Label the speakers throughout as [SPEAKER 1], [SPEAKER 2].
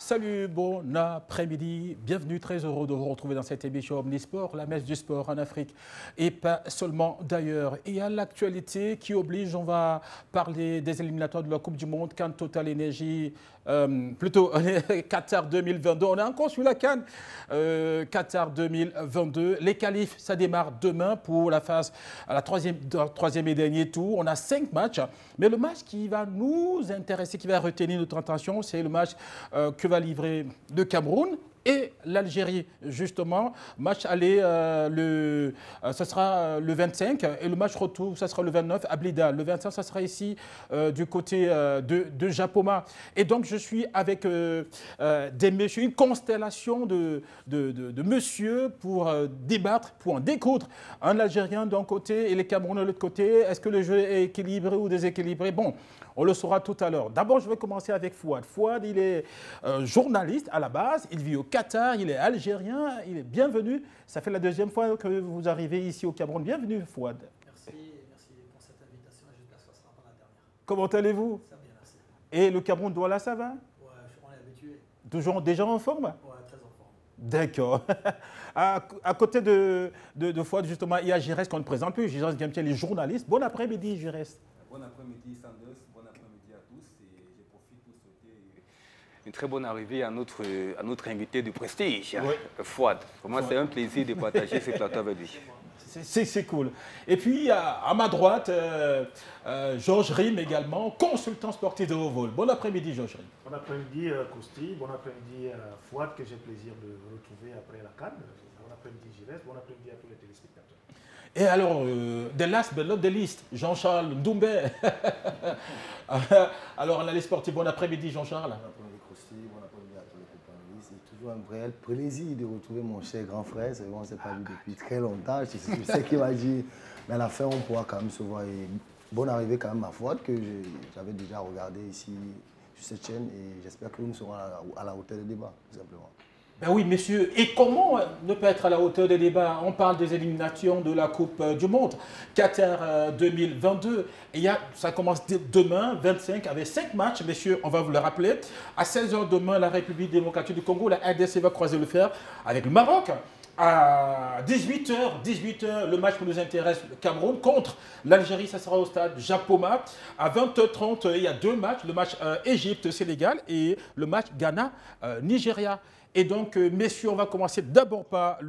[SPEAKER 1] Salut, bon après-midi, bienvenue, très heureux de vous retrouver dans cette émission Omnisport, la messe du sport en Afrique et pas seulement d'ailleurs. Et à l'actualité qui oblige, on va parler des éliminatoires de la Coupe du Monde, CAN Total Energy, plutôt Qatar 2022. On est encore sur la CAN Qatar 2022. Les qualifs, ça démarre demain pour la phase, à la troisième et dernier tour. On a 5 matchs, mais le match qui va nous intéresser, qui va retenir notre attention, c'est le match que va livrer le Cameroun et l'Algérie, justement. Match aller, ce sera le 25 et le match retour, ça sera le 29 à Blida. Le 25, ça sera ici du côté de Japoma. Et donc, je suis avec des messieurs, une constellation de messieurs pour débattre, pour en découdre. Un Algérien d'un côté et les Camerounais de l'autre côté. Est-ce que le jeu est équilibré ou déséquilibré? Bon, on le saura tout à l'heure. D'abord, je vais commencer avec Fouad. Fouad, il est journaliste à la base. Il vit au Qatar, il est algérien. Il est bienvenu. Ça fait la deuxième fois que vous arrivez ici au Cameroun. Bienvenue, Fouad.
[SPEAKER 2] Merci pour cette invitation. J'espère que ce sera pas la dernière.
[SPEAKER 1] Comment allez-vous?
[SPEAKER 2] Ça va bien, merci.
[SPEAKER 1] Et le Cameroun, Douala, ça va?
[SPEAKER 2] Ouais, on est habitué.
[SPEAKER 1] Toujours déjà en forme?
[SPEAKER 2] Ouais, très en forme.
[SPEAKER 1] D'accord. À côté de Fouad, justement, il y a Giresse qu'on ne présente plus. Giresse Gamtier, les journalistes. Bon après-midi, Giresse.
[SPEAKER 3] Bon après-midi, Sanders. Bon après-midi à tous. Et je profite pour souhaiter une très bonne arrivée à notre invité de prestige, oui. Fouad. Pour moi, c'est un plaisir de partager ce plateau avec lui.
[SPEAKER 1] C'est cool. Et puis, à ma droite, Georges Rim également, consultant sportif de haut vol. Bon après-midi, Georges Rim.
[SPEAKER 4] Bon après-midi, Kousti. Bon après-midi, Fouad, que j'ai plaisir de retrouver après la CAN. Bon après-midi, Giresse. Bon après-midi à tous les téléspectateurs.
[SPEAKER 1] Et alors, the last but not the least, Jean-Charles Ndoumbé. Alors, on allait sportif. Bon après-midi, Jean-Charles.
[SPEAKER 5] Bon après-midi, Kousti. Bon après-midi à tous les compagnons. C'est toujours un réel plaisir de retrouver mon cher grand frère. C'est bon, on ne s'est pas vu depuis très longtemps. Je sais qu'il va dire, mais à la fin, on pourra quand même se voir. Et bonne arrivée quand même à Fouad, que j'avais déjà regardé ici sur cette chaîne. Et j'espère que nous serons à la hauteur des débats, tout simplement.
[SPEAKER 1] Ben oui, messieurs. Et comment ne pas être à la hauteur des débats? On parle des éliminations de la Coupe du Monde, Qatar 2022. Et ça commence demain, 25, avec 5 matchs, messieurs, on va vous le rappeler. À 16h demain, la République démocratique du Congo, la RDC va croiser le fer avec le Maroc. À 18h, le match qui nous intéresse, le Cameroun contre l'Algérie, ça sera au stade Japoma. À 20h30, il y a 2 matchs, le match Égypte-Sénégal et le match Ghana-Nigeria. Et donc, messieurs, on va commencer d'abord par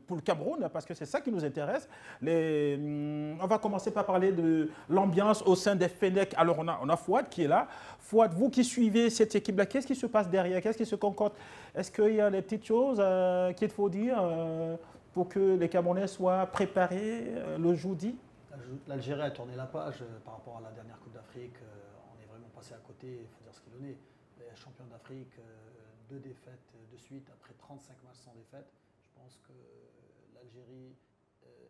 [SPEAKER 1] pour le Cameroun, parce que c'est ça qui nous intéresse. On va commencer par parler de l'ambiance au sein des Fennecs. Alors, on a Fouad qui est là. Fouad, vous qui suivez cette équipe-là, qu'est-ce qui se passe derrière? Qu'est-ce qui se concorde? Est-ce qu'il y a des petites choses qu'il faut dire pour que les Camerounais soient préparés le jeudi?
[SPEAKER 2] L'Algérie a tourné la page par rapport à la dernière Coupe d'Afrique. On est vraiment passé à côté, il faut dire ce qu'il en est. Les champions d'Afrique, 2 défaites de suite après 35 matchs sans défaite. Je pense que l'Algérie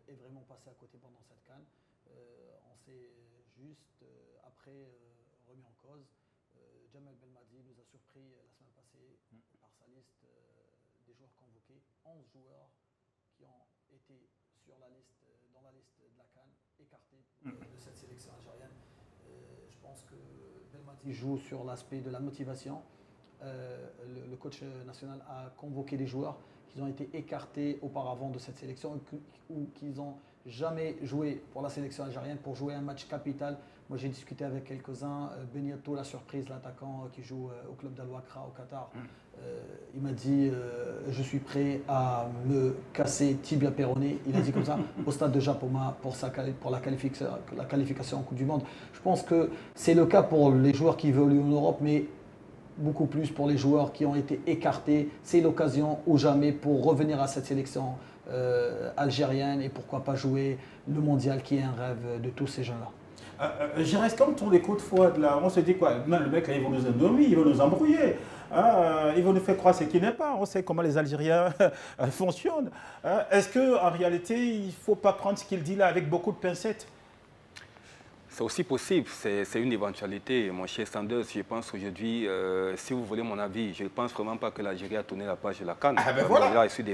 [SPEAKER 2] est vraiment passée à côté pendant cette CAN. On s'est juste après remis en cause. Djamel Belmadi nous a surpris la semaine passée par sa liste des joueurs convoqués. 11 joueurs qui ont été dans la liste de la CAN, écartés de cette sélection algérienne. Je pense que Belmadi joue sur l'aspect de la motivation. Le coach national a convoqué des joueurs qui ont été écartés auparavant de cette sélection ou qui n'ont jamais joué pour la sélection algérienne pour jouer un match capital. Moi, j'ai discuté avec quelques-uns. Beniato, la surprise, l'attaquant qui joue au club d'Al-Wakra au Qatar. Il m'a dit je suis prêt à me casser tibia péroné. Il a dit comme ça au stade de Japoma pour la qualification en Coupe du Monde. Je pense que c'est le cas pour les joueurs qui évoluent en Europe, mais beaucoup plus pour les joueurs qui ont été écartés. C'est l'occasion ou jamais pour revenir à cette sélection algérienne et pourquoi pas jouer le mondial qui est un rêve de tous ces jeunes-là.
[SPEAKER 1] Je reste comme ton écoute Fouad là. On se dit quoi? Non, le mec là, il va nous endormir, il va nous embrouiller. Il va nous faire croire ce qu'il n'est pas. On sait comment les Algériens fonctionnent. Est-ce qu'en réalité, il ne faut pas prendre ce qu'il dit là avec beaucoup de pincettes?
[SPEAKER 3] C'est aussi possible, c'est une éventualité. Mon cher Sanders, je pense aujourd'hui, si vous voulez mon avis, je ne pense vraiment pas que l'Algérie a tourné la page de la CAN.
[SPEAKER 1] Ah ben voilà.
[SPEAKER 3] Là, je suis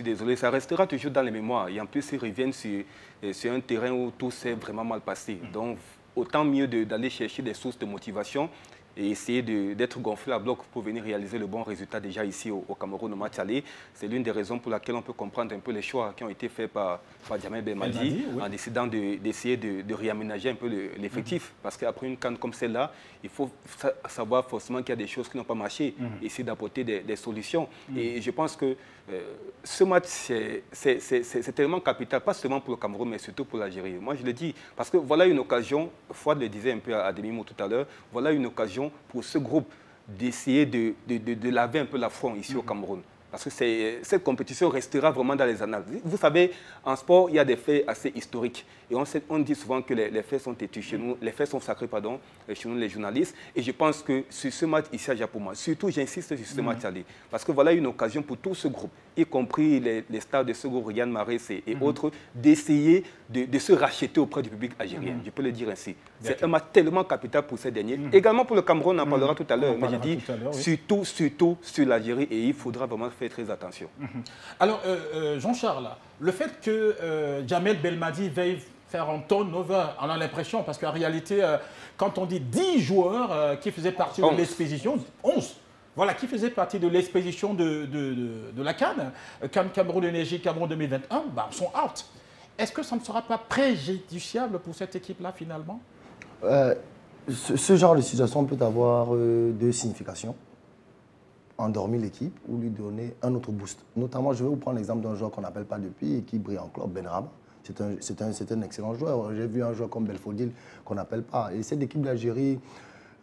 [SPEAKER 3] désolé, ça restera toujours dans les mémoires. Et en plus, ils reviennent sur un terrain où tout s'est vraiment mal passé. Donc, autant mieux d'aller chercher des sources de motivation et essayer d'être gonflé à bloc pour venir réaliser le bon résultat déjà ici au Cameroun au match aller. C'est l'une des raisons pour laquelle on peut comprendre un peu les choix qui ont été faits par Djamel Belmadi en décidant d'essayer de réaménager un peu l'effectif. Parce qu'après une CAN comme celle-là, il faut savoir forcément qu'il y a des choses qui n'ont pas marché, essayer d'apporter des solutions. Et je pense que ce match, c'est tellement capital, pas seulement pour le Cameroun, mais surtout pour l'Algérie. Moi, je le dis, parce que voilà une occasion, Fouad le disait un peu à demi-mot tout à l'heure, voilà une occasion pour ce groupe d'essayer de laver un peu l'affront ici au Cameroun. Parce que cette compétition restera vraiment dans les annales. Vous savez, en sport, il y a des faits assez historiques. Et on dit souvent que les faits sont têtus chez nous, les faits sont sacrés, pardon, chez nous les journalistes. Et je pense que sur ce match ici à Japoma, surtout j'insiste sur ce match aller, parce que voilà une occasion pour tout ce groupe, y compris les stars de ce groupe, Ryan Mahrez et autres, d'essayer de se racheter auprès du public algérien. Je peux le dire ainsi. C'est un match tellement capital pour ces derniers. Également pour le Cameroun, on en parlera tout à l'heure. Mais je dis surtout sur l'Algérie, et il faudra vraiment faire très attention.
[SPEAKER 1] Alors, Jean-Charles, le fait que Djamel Belmadi veuille faire un turnover, on a l'impression, parce qu'en réalité, quand on dit 10 joueurs qui faisaient partie de l'expédition, 11, voilà, qui faisaient partie de l'expédition de la CAN, Cameroun Énergie, Cameroun 2021, bah, sont out. Est-ce que ça ne sera pas préjudiciable pour cette équipe-là, finalement?
[SPEAKER 5] Ce genre de situation peut avoir deux significations. Endormir l'équipe ou lui donner un autre boost. Notamment, je vais vous prendre l'exemple d'un joueur qu'on n'appelle pas depuis et qui brille en club, Benrahma. C'est un excellent joueur. J'ai vu un joueur comme Belfodil qu'on n'appelle pas. Et cette équipe d'Algérie,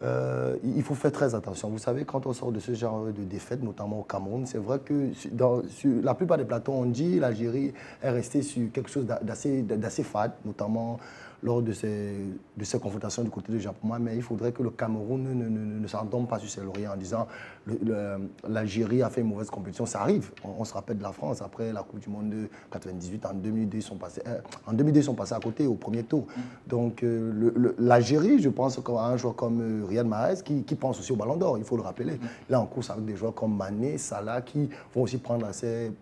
[SPEAKER 5] il faut faire très attention. Vous savez, quand on sort de ce genre de défaite, notamment au Cameroun, c'est vrai que sur la plupart des plateaux, on dit l'Algérie est restée sur quelque chose d'assez fade, notamment lors de ces confrontations du côté de Japoma, mais il faudrait que le Cameroun ne s'en tombe pas sur ses lauriers en disant l'Algérie a fait une mauvaise compétition. Ça arrive. On se rappelle de la France après la Coupe du Monde de 98. En 2002, ils sont passés à côté au premier tour. Donc l'Algérie, je pense qu'à un joueur comme Riyad Mahrez qui pense aussi au Ballon d'Or, il faut le rappeler. Là, en course avec des joueurs comme Mané, Salah qui vont aussi prendre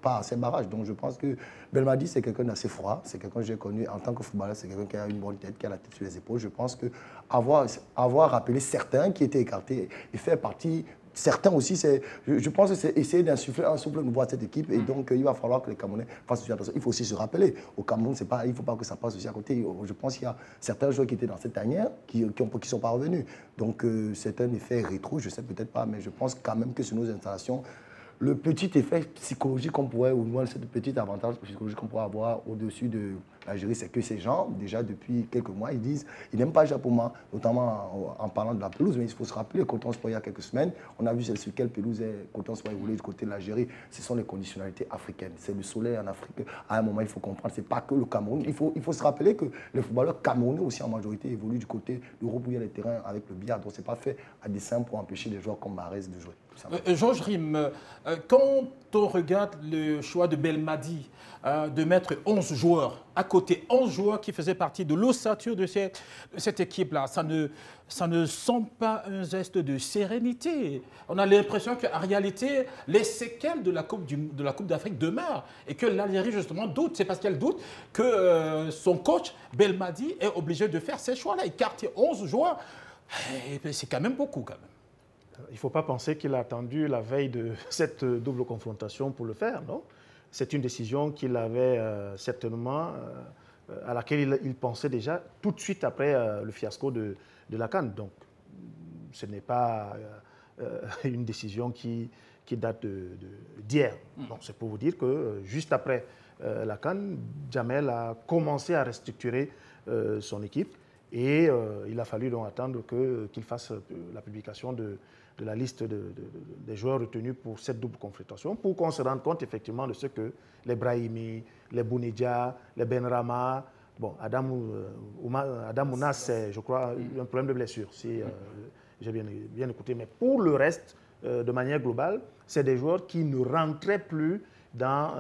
[SPEAKER 5] part à ces barrages. Donc je pense que Belmadi, c'est quelqu'un d'assez froid. C'est quelqu'un que j'ai connu en tant que footballeur. C'est quelqu'un qui a une bonne tête, qui a la tête sur les épaules. Je pense qu'avoir rappelé certains qui étaient écartés et faire partie, certains aussi, je pense que c'est essayer d'insuffler un souffle nouveau à cette équipe. Et donc, il va falloir que les Camerounais fassent aussi attention. Il faut aussi se rappeler, au Cameroun, il ne faut pas que ça passe aussi à côté. Je pense qu'il y a certains joueurs qui étaient dans cette tanière qui ne sont pas revenus. Donc, c'est un effet rétro, je ne sais peut-être pas, mais je pense quand même que sur nos installations, le petit effet psychologique qu'on pourrait, ou moins ce petit avantage psychologique qu'on pourrait avoir au-dessus de l'Algérie, c'est que ces gens, déjà depuis quelques mois, ils disent ils n'aiment pas Japoma, notamment en parlant de la pelouse, mais il faut se rappeler, Coton Sport, il y a quelques semaines, on a vu sur quelle pelouse Coton Sport évolué du côté de l'Algérie. Ce sont les conditionnalités africaines. C'est le soleil en Afrique. À un moment, il faut comprendre, ce n'est pas que le Cameroun. Il faut se rappeler que les footballeurs camerounais aussi en majorité évoluent du côté d'Europe où il y a les terrains avec le billard. Donc, ce n'est pas fait à dessein pour empêcher des joueurs comme Mahrez de jouer.
[SPEAKER 1] Georges Rim, quand on regarde le choix de Belmadi de mettre 11 joueurs à côté, 11 joueurs qui faisaient partie de l'ossature de cette équipe-là, ça ne semble pas un geste de sérénité. On a l'impression qu'en réalité, les séquelles de la Coupe d'Afrique demeurent et que l'Algérie, justement, doute. C'est parce qu'elle doute que son coach, Belmadi, est obligé de faire ces choix-là. Écarter 11 joueurs, c'est quand même beaucoup, quand même.
[SPEAKER 4] Il ne faut pas penser qu'il a attendu la veille de cette double confrontation pour le faire, non? C'est une décision qu'il avait certainement, à laquelle il pensait déjà tout de suite après le fiasco de la CAN. Donc, ce n'est pas une décision qui date d'hier. Donc, c'est pour vous dire que juste après la CAN, Djamel a commencé à restructurer son équipe et il a fallu donc attendre qu'il fasse la publication de la liste des joueurs retenus pour cette double confrontation, pour qu'on se rende compte effectivement de ce que les Brahimi, les Bounedjah, les Benrahma, bon, Adam Ounas, c'est, je crois, un problème de blessure, si j'ai bien écouté. Mais pour le reste, de manière globale, c'est des joueurs qui ne rentraient plus dans...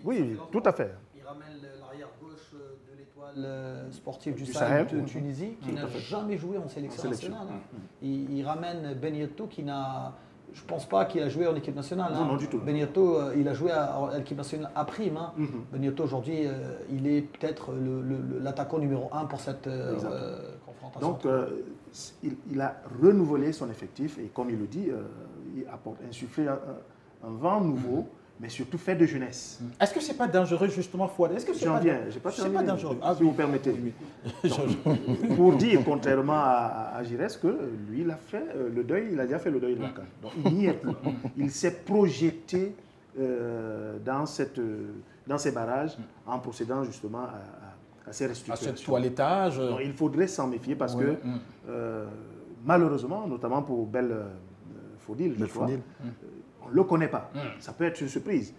[SPEAKER 4] oui, tout à fait.
[SPEAKER 2] Il ramène l'arrière-gauche de l'étoile sportive du Sahel de Tunisie, qui n'a jamais joué en sélection nationale. Il ramène Ben Yeddo, qui n'a Je ne pense pas qu'il a joué en équipe nationale.
[SPEAKER 4] Non, non, du tout.
[SPEAKER 2] Benedetto, il a joué à l'équipe nationale à prime. Benedetto, aujourd'hui, il est peut-être l'attaquant numéro 1 pour cette confrontation.
[SPEAKER 4] Donc, il a renouvelé son effectif et comme il le dit, il apporte insufflé un vent nouveau, mais surtout fait de jeunesse.
[SPEAKER 1] Est-ce que ce n'est pas dangereux, justement, Fouad? Est-ce que
[SPEAKER 4] J'en viens, je n'ai pas terminé,
[SPEAKER 1] pas dangereux.
[SPEAKER 4] si vous permettez. Donc, pour dire, contrairement à Giresse, que lui, il a fait le deuil, il a déjà fait le deuil de la CAN. Donc, il n'y est plus. Il s'est projeté dans ces barrages en procédant justement à ces restructurations.
[SPEAKER 1] À ce toilettage.
[SPEAKER 4] Donc, il faudrait s'en méfier parce que, malheureusement, notamment pour Fodil, je crois, on ne le connaît pas. Ça peut être une surprise.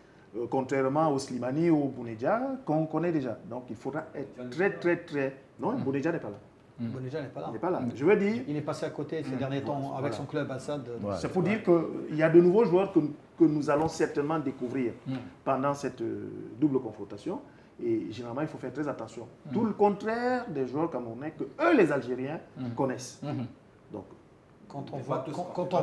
[SPEAKER 4] Contrairement au Slimani ou au Bounedjah, qu'on connaît déjà. Donc il faudra être très... Non, Bounedjah n'est pas là.
[SPEAKER 2] Bounedjah n'est pas là.
[SPEAKER 4] Il n'est pas là. Je veux dire...
[SPEAKER 2] Il est passé à côté ces derniers temps avec son club Assad.
[SPEAKER 4] C'est pour dire qu'il y a de nouveaux joueurs que nous allons certainement découvrir pendant cette double confrontation. Et généralement, il faut faire très attention. Tout le contraire des joueurs camerounais que eux, les Algériens, connaissent. Donc,
[SPEAKER 2] quand on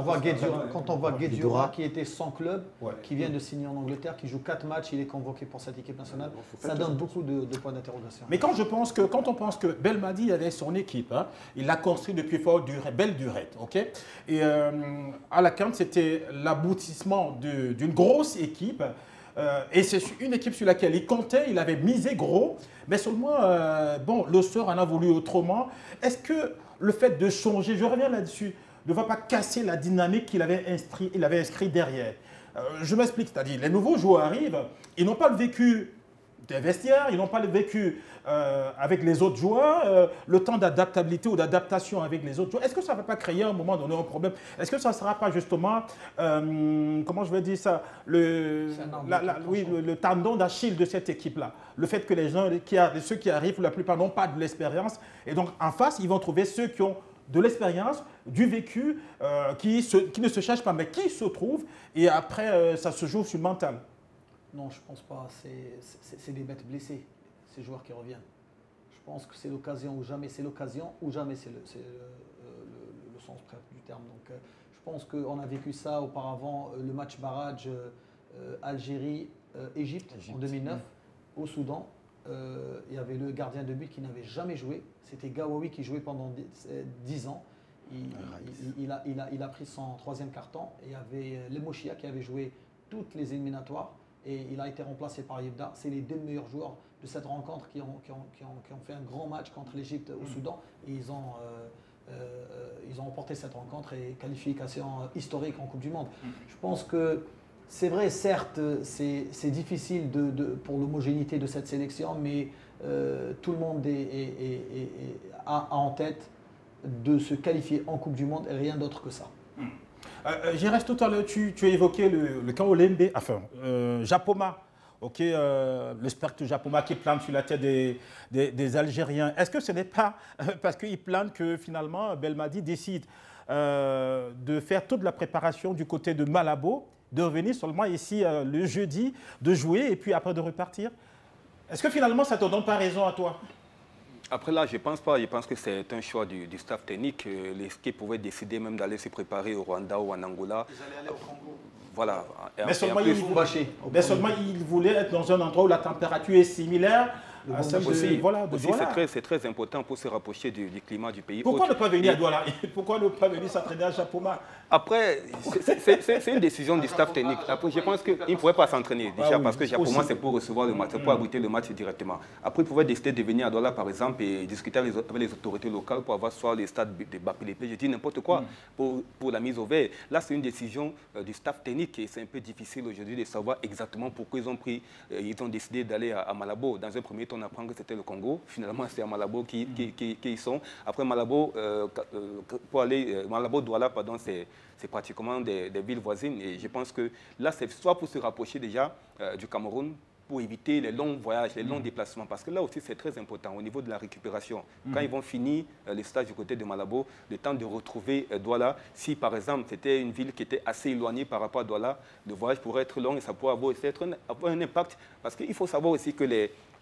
[SPEAKER 2] voit Guedjura qui était sans club, qui vient de signer en Angleterre, qui joue 4 matchs, il est convoqué pour cette équipe nationale, ça donne beaucoup de points d'interrogation.
[SPEAKER 1] Mais quand on pense que Belmadi avait son équipe, hein, il l'a construit depuis belle durée, ok? Et à la CAN, c'était l'aboutissement d'une grosse équipe. Et c'est une équipe sur laquelle il comptait, il avait misé gros, mais seulement, bon, le sort en a voulu autrement. Est-ce que le fait de changer, je reviens là-dessus, ne va pas casser la dynamique qu'il avait inscrit derrière? Je m'explique, c'est-à-dire les nouveaux joueurs arrivent, ils n'ont pas le vécu des vestiaires, ils n'ont pas le vécu avec les autres joueurs, le temps d'adaptabilité ou d'adaptation avec les autres joueurs. Est-ce que ça ne va pas créer à un moment donné un problème? Est-ce que ça ne sera pas justement, comment je vais dire ça, le tendon d'Achille de cette équipe-là? Le fait que les gens, ceux qui arrivent, la plupart n'ont pas de l'expérience. Et donc en face, ils vont trouver ceux qui ont de l'expérience, du vécu, qui ne se cherchent pas, mais qui se trouvent. Et après, ça se joue sur le mental.
[SPEAKER 2] Non, je ne pense pas. C'est des bêtes blessées, ces joueurs qui reviennent. Je pense que c'est l'occasion ou jamais. C'est l'occasion ou jamais, c'est le sens propre du terme. Donc, je pense qu'on a vécu ça auparavant, le match barrage Algérie-Égypte en 2009, au Soudan. Il y avait le gardien de but qui n'avait jamais joué. C'était Gawawi qui jouait pendant 10 ans. Il a pris son 3e carton. Et il y avait Lemochia qui avait joué toutes les éliminatoires. Et il a été remplacé par Yebda. C'est les 2 meilleurs joueurs de cette rencontre qui ont fait un grand match contre l'Égypte au Soudan. Et ils ont remporté cette rencontre et qualification historique en Coupe du Monde. Je pense que c'est vrai, certes, c'est difficile pour l'homogénéité de cette sélection, mais tout le monde a en tête de se qualifier en Coupe du Monde et rien d'autre que ça.
[SPEAKER 1] J'y reste tout à l'heure, tu as évoqué le camp Olembe, enfin, Japoma, ok, le spectre Japoma qui plane sur la tête des Algériens. Est-ce que ce n'est pas parce qu'il plane que finalement Belmadi décide de faire toute la préparation du côté de Malabo, de revenir seulement ici le jeudi, de jouer et puis après de repartir? Est-ce que finalement ça ne te donne pas raison à toi?
[SPEAKER 3] Après là, je ne pense pas. Je pense que c'est un choix du staff technique. L'équipe pouvait décider même d'aller se préparer au Rwanda ou en Angola.
[SPEAKER 2] Ils allaient aller au Congo.
[SPEAKER 3] Voilà.
[SPEAKER 1] Mais seulement il voulait être dans un endroit où la température est similaire.
[SPEAKER 3] C'est très important pour se rapprocher du climat du pays.
[SPEAKER 1] Pourquoi ne pas venir à Douala? Pourquoi ne pas venir s'entraîner à Japoma?
[SPEAKER 3] Après, c'est une décision du staff technique. Après, je pense qu'il ne pourrait pas s'entraîner déjà parce que Japoma, c'est pour recevoir le match, c'est pour abriter le match directement. Après, il pouvait décider de venir à Douala, par exemple, et discuter avec les autorités locales pour avoir soit les stades de Bapilépé, je dis n'importe quoi, pour la mise au vert. Là, c'est une décision du staff technique et c'est un peu difficile aujourd'hui de savoir exactement pourquoi ils ont décidé d'aller à Malabo. Dans un premier temps, on apprend que c'était le Congo. Finalement, c'est à Malabo qu'ils sont. Après Malabo, Malabo-Douala, pardon, c'est pratiquement des villes voisines. Et je pense que là, c'est soit pour se rapprocher déjà du Cameroun, pour éviter les longs voyages, les longs déplacements. Parce que là aussi, c'est très important au niveau de la récupération. Quand ils vont finir les stages du côté de Malabo, le temps de retrouver Douala, si par exemple, c'était une ville qui était assez éloignée par rapport à Douala, le voyage pourrait être long et ça pourrait avoir un impact. Parce qu'il faut savoir aussi que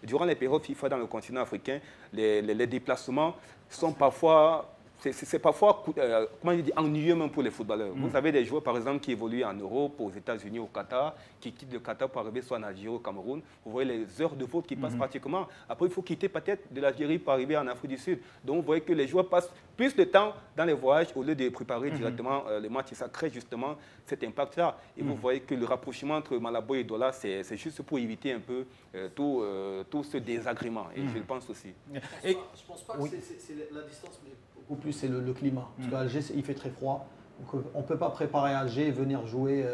[SPEAKER 3] durant les périodes FIFA dans le continent africain, les déplacements sont parfois c'est parfois comment je dis, ennuyeux même pour les footballeurs. Vous avez des joueurs, par exemple, qui évoluent en Europe, aux États-Unis, au Qatar, qui quittent le Qatar pour arriver soit en Algérie ou au Cameroun. Vous voyez les heures de faute qui passent pratiquement. Après, il faut quitter peut-être de l'Algérie pour arriver en Afrique du Sud. Donc, vous voyez que les joueurs passent plus de temps dans les voyages au lieu de préparer directement les matchs. Et ça crée justement cet impact-là. Et vous voyez que le rapprochement entre Malabo et Douala, c'est juste pour éviter un peu tout ce désagrément. Et je le pense aussi.
[SPEAKER 2] Je ne pense pas que c'est la distance, mais beaucoup plus c'est le climat. Parce qu'Alger, il fait très froid. Donc, on ne peut pas préparer Alger et venir jouer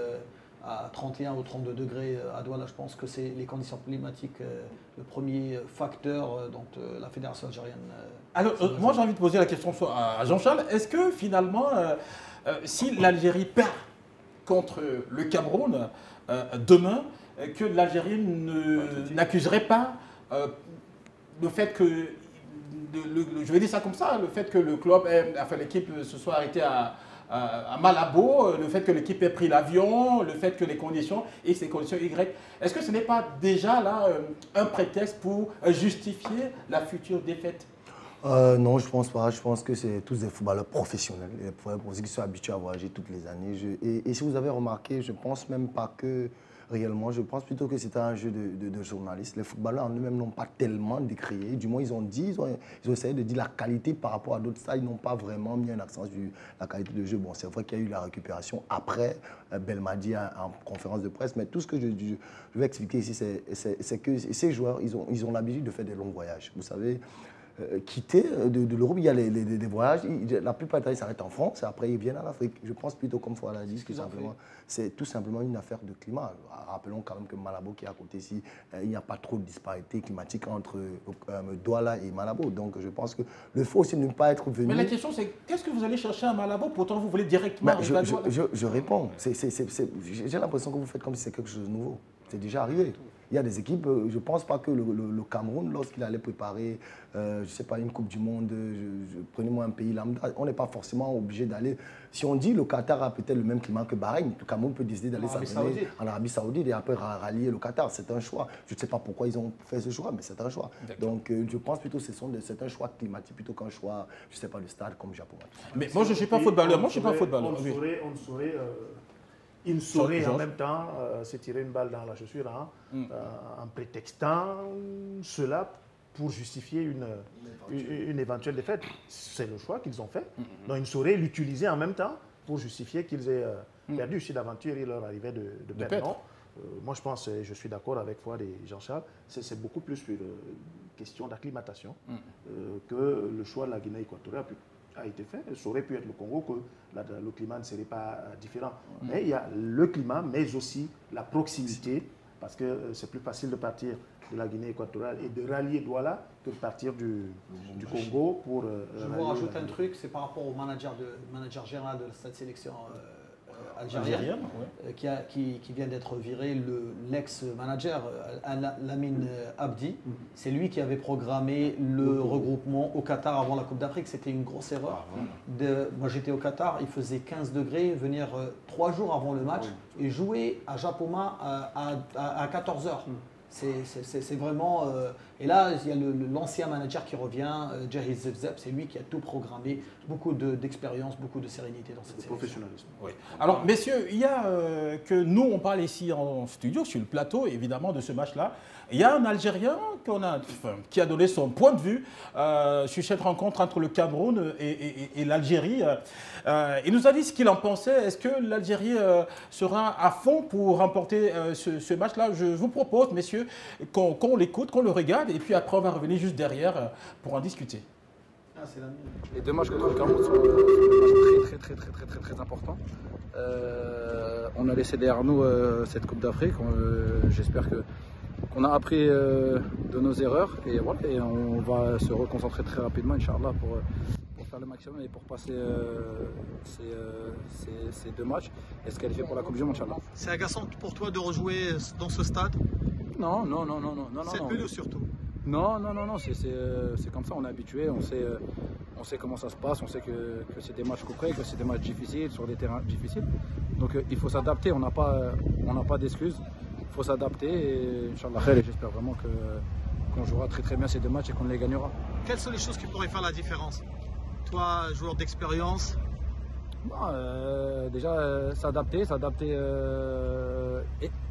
[SPEAKER 2] à 31 ou 32 degrés à Douala. Je pense que c'est les conditions climatiques le premier facteur dont la fédération algérienne...
[SPEAKER 1] Alors, moi j'ai envie de poser la question à Jean-Charles. Est-ce que finalement, si l'Algérie perd contre le Cameroun demain, que l'Algérie n'accuserait pas le fait que, je vais dire ça comme ça, le fait que le club, enfin l'équipe se soit arrêtée à Malabo, le fait que l'équipe ait pris l'avion, le fait que les conditions X et conditions Y, est-ce que ce n'est pas déjà là un prétexte pour justifier la future défaite?
[SPEAKER 5] Non, je pense pas. Je pense que c'est tous des footballeurs professionnels, des footballeurs qui sont habitués à voyager toutes les années. Et si vous avez remarqué, je ne pense même pas que réellement, je pense plutôt que c'était un jeu de journalistes. Les footballeurs en eux-mêmes n'ont pas tellement décrié. Du moins, ils ont essayé de dire la qualité par rapport à d'autres stades. Ils n'ont pas vraiment mis un accent sur la qualité de jeu. Bon, c'est vrai qu'il y a eu la récupération après Belmadi en conférence de presse. Mais tout ce que je vais expliquer ici, c'est que ces joueurs, ils ont l'habitude de faire des longs voyages. Vous savez, quitter de l'Europe, il y a des voyages, la plupart du temps ils s'arrêtent en France et après ils viennent en Afrique. Je pense plutôt comme Fouad l'a dit, que c'est tout simplement une affaire de climat. Rappelons quand même que Malabo qui est à côté ici, il n'y a pas trop de disparité climatique entre Douala et Malabo. Donc je pense que le fait aussi de ne pas être venu...
[SPEAKER 1] Mais la question c'est, qu'est-ce que vous allez chercher à Malabo, pourtant vous voulez directement arriver à Douala?
[SPEAKER 5] Je réponds. J'ai l'impression que vous faites comme si c'est quelque chose de nouveau. C'est déjà arrivé. Il y a des équipes, je ne pense pas que le Cameroun, lorsqu'il allait préparer, je ne sais pas, une Coupe du Monde, prenez-moi un pays lambda, on n'est pas forcément obligé d'aller. Si on dit le Qatar a peut-être le même climat que Bahreïn, le Cameroun peut décider d'aller s'entraîner en Arabie Saoudite et après rallier le Qatar. C'est un choix. Je ne sais pas pourquoi ils ont fait ce choix, mais c'est un choix. Donc je pense plutôt que c'est un choix climatique plutôt qu'un choix, je ne sais pas, de stade comme Japon.
[SPEAKER 1] Mais moi je ne suis pas footballeur, moi je ne suis pas footballeur.
[SPEAKER 4] Il ne saurait en même temps se tirer une balle dans la chaussure en prétextant cela pour justifier une éventuelle défaite. C'est le choix qu'ils ont fait. Donc ils sauraient l'utiliser en même temps pour justifier qu'ils aient perdu. Si d'aventure il leur arrivait de perdre. Moi je suis d'accord avec Fouad et Jean-Charles. C'est beaucoup plus une question d'acclimatation que le choix de la Guinée équatoriale a été fait. Ça aurait pu être le Congo, que le climat ne serait pas différent. Mais il y a le climat, mais aussi la proximité, parce que c'est plus facile de partir de la Guinée équatoriale et de rallier Douala que de partir du Congo pour...
[SPEAKER 2] Je vous rajoute un truc, c'est par rapport au manager général de cette sélection algérienne, qui vient d'être viré, l'ex-manager Lamine Abdi. C'est lui qui avait programmé le regroupement au Qatar avant la Coupe d'Afrique. C'était une grosse erreur. Moi j'étais au Qatar, il faisait 15 degrés, venir 3 jours avant le match et jouer à Japoma à 14 h. C'est vraiment... et là, il y a l'ancien manager qui revient, Jahiz Zebzeb, c'est lui qui a tout programmé, beaucoup d'expérience, beaucoup de sérénité dans cette
[SPEAKER 4] professionnalisme.
[SPEAKER 1] Oui. Alors, messieurs, il y a que nous, on parle ici en studio, sur le plateau, évidemment, de ce match-là. Il y a un Algérien qui a donné son point de vue sur cette rencontre entre le Cameroun et l'Algérie. Il nous a dit ce qu'il en pensait. Est-ce que l'Algérie sera à fond pour remporter ce match-là? Je vous propose, messieurs, qu'on l'écoute, qu'on le regarde, et puis après on va revenir juste derrière pour en discuter.
[SPEAKER 6] Les deux matchs contre le Cameroun sont des matchs très importants. On a laissé derrière nous cette Coupe d'Afrique. J'espère qu'on a appris de nos erreurs et voilà, et on va se reconcentrer très rapidement, Inch'Allah, pour faire le maximum et pour passer ces deux matchs et se qualifier pour la Coupe du Monde, Inch'Allah.
[SPEAKER 2] C'est agaçant pour toi de rejouer dans ce stade?
[SPEAKER 6] Non.
[SPEAKER 2] C'est le but surtout?
[SPEAKER 6] Non, c'est comme ça, on est habitué, on sait comment ça se passe, on sait que c'est des matchs couperés, que c'est des matchs difficiles, sur des terrains difficiles. Donc il faut s'adapter, on n'a pas d'excuses, il faut s'adapter et Inch'Allah, j'espère vraiment qu'on jouera très bien ces deux matchs et qu'on les gagnera.
[SPEAKER 2] Quelles sont les choses qui pourraient faire la différence? toi, joueur d'expérience?
[SPEAKER 6] Déjà, s'adapter,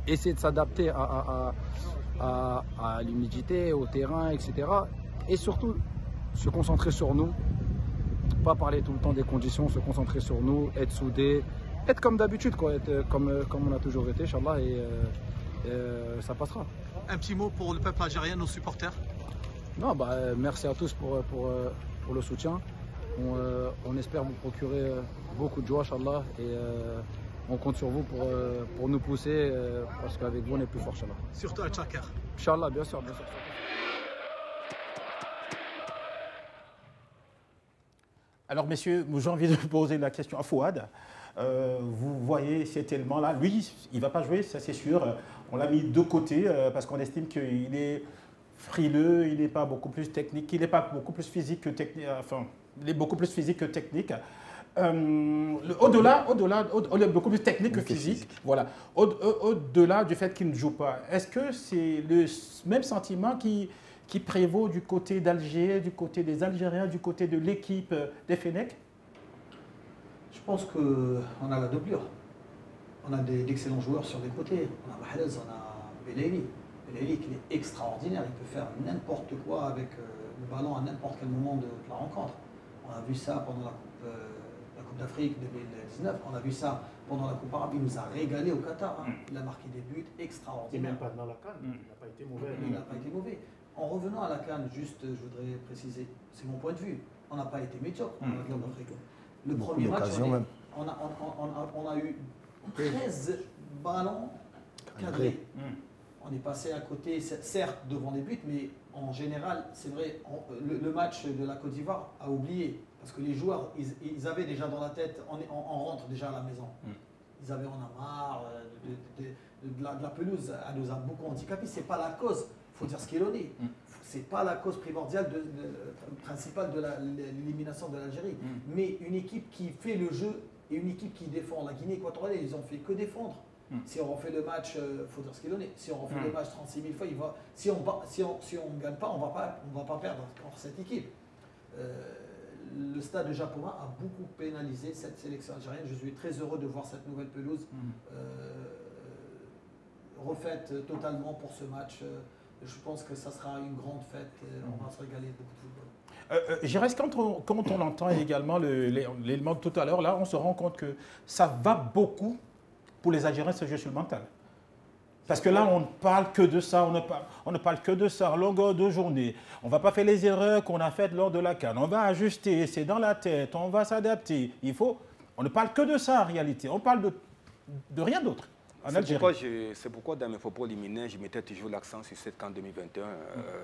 [SPEAKER 6] essayer de s'adapter à l'humidité, au terrain, etc. Et surtout, se concentrer sur nous. Pas parler tout le temps des conditions, se concentrer sur nous, être soudés, être comme d'habitude, être comme on a toujours été, Inch'Allah, et ça passera.
[SPEAKER 2] Un petit mot pour le peuple algérien, nos supporters?
[SPEAKER 6] Non, merci à tous pour le soutien. On espère vous procurer beaucoup de joie, Inch'Allah, et on compte sur vous pour nous pousser, parce qu'avec vous, on est plus fort, Inch'Allah.
[SPEAKER 2] Surtout à Tchakar.
[SPEAKER 6] Inch'Allah, bien sûr, bien sûr.
[SPEAKER 1] Alors, messieurs, j'ai envie de poser la question à Fouad. Vous voyez cet élément-là. Lui, il ne va pas jouer, ça c'est sûr. On l'a mis de côté parce qu'on estime qu'il est frileux, il n'est pas beaucoup plus technique, il n'est pas beaucoup plus physique que technique. Enfin, il est beaucoup plus physique que technique. Au-delà, beaucoup plus technique que physique. Voilà. Au-delà du fait qu'il ne joue pas, est-ce que c'est le même sentiment qui prévaut du côté d'Alger, du côté des Algériens, du côté de l'équipe des Fennecs?
[SPEAKER 2] Je pense qu'on a la doublure. On a d'excellents joueurs sur les côtés. On a Mahrez, on a Belaïli. Belaïli qui est extraordinaire, il peut faire n'importe quoi avec le ballon à n'importe quel moment de la rencontre. On a vu ça pendant la Coupe d'Afrique 2019, on a vu ça pendant la Coupe arabe, il nous a régalé au Qatar. Il a marqué des buts extraordinaires.
[SPEAKER 4] Et même pas dans la CAN, il n'a pas été mauvais.
[SPEAKER 2] Il n'a pas été mauvais. En revenant à la CAN, juste, je voudrais préciser, c'est mon point de vue, on n'a pas été médiocre dans la Coupe d'Afrique. Le premier match, on a eu 13 ballons cadrés. On est passé à côté, certes devant les buts, mais en général, c'est vrai, le match de la Côte d'Ivoire a oublié. Parce que les joueurs, ils avaient déjà dans la tête, on rentre déjà à la maison. On a marre de la pelouse, elle nous a beaucoup handicapés. Ce n'est pas la cause, il faut dire ce qu'il en est. Ce n'est pas la cause primordiale, principale de l'élimination de l'Algérie. Mais une équipe qui fait le jeu et une équipe qui défend. La Guinée équatoriale, ils n'ont fait que défendre. Si on refait le match, il faut dire ce qu'il en est. Si on refait le match 36 000 fois, si on ne gagne pas, on ne va pas perdre contre cette équipe. Le stade de Japoma a beaucoup pénalisé cette sélection algérienne. Je suis très heureux de voir cette nouvelle pelouse refaite totalement pour ce match. Je pense que ça sera une grande fête. On va se régaler beaucoup de football.
[SPEAKER 1] J'irais quand on entend également l'élément de tout à l'heure, là, on se rend compte que ça va beaucoup pour les Algériens se jeu sur le mental. Parce que là, on ne parle que de ça, on ne parle que de ça en longueur de journée. On ne va pas faire les erreurs qu'on a faites lors de la CAN. On va ajuster, c'est dans la tête, on va s'adapter. On ne parle que de ça en réalité. On parle de rien d'autre.
[SPEAKER 3] C'est pourquoi dans mes propos liminaires, je mettais toujours l'accent sur cette CAN 2021,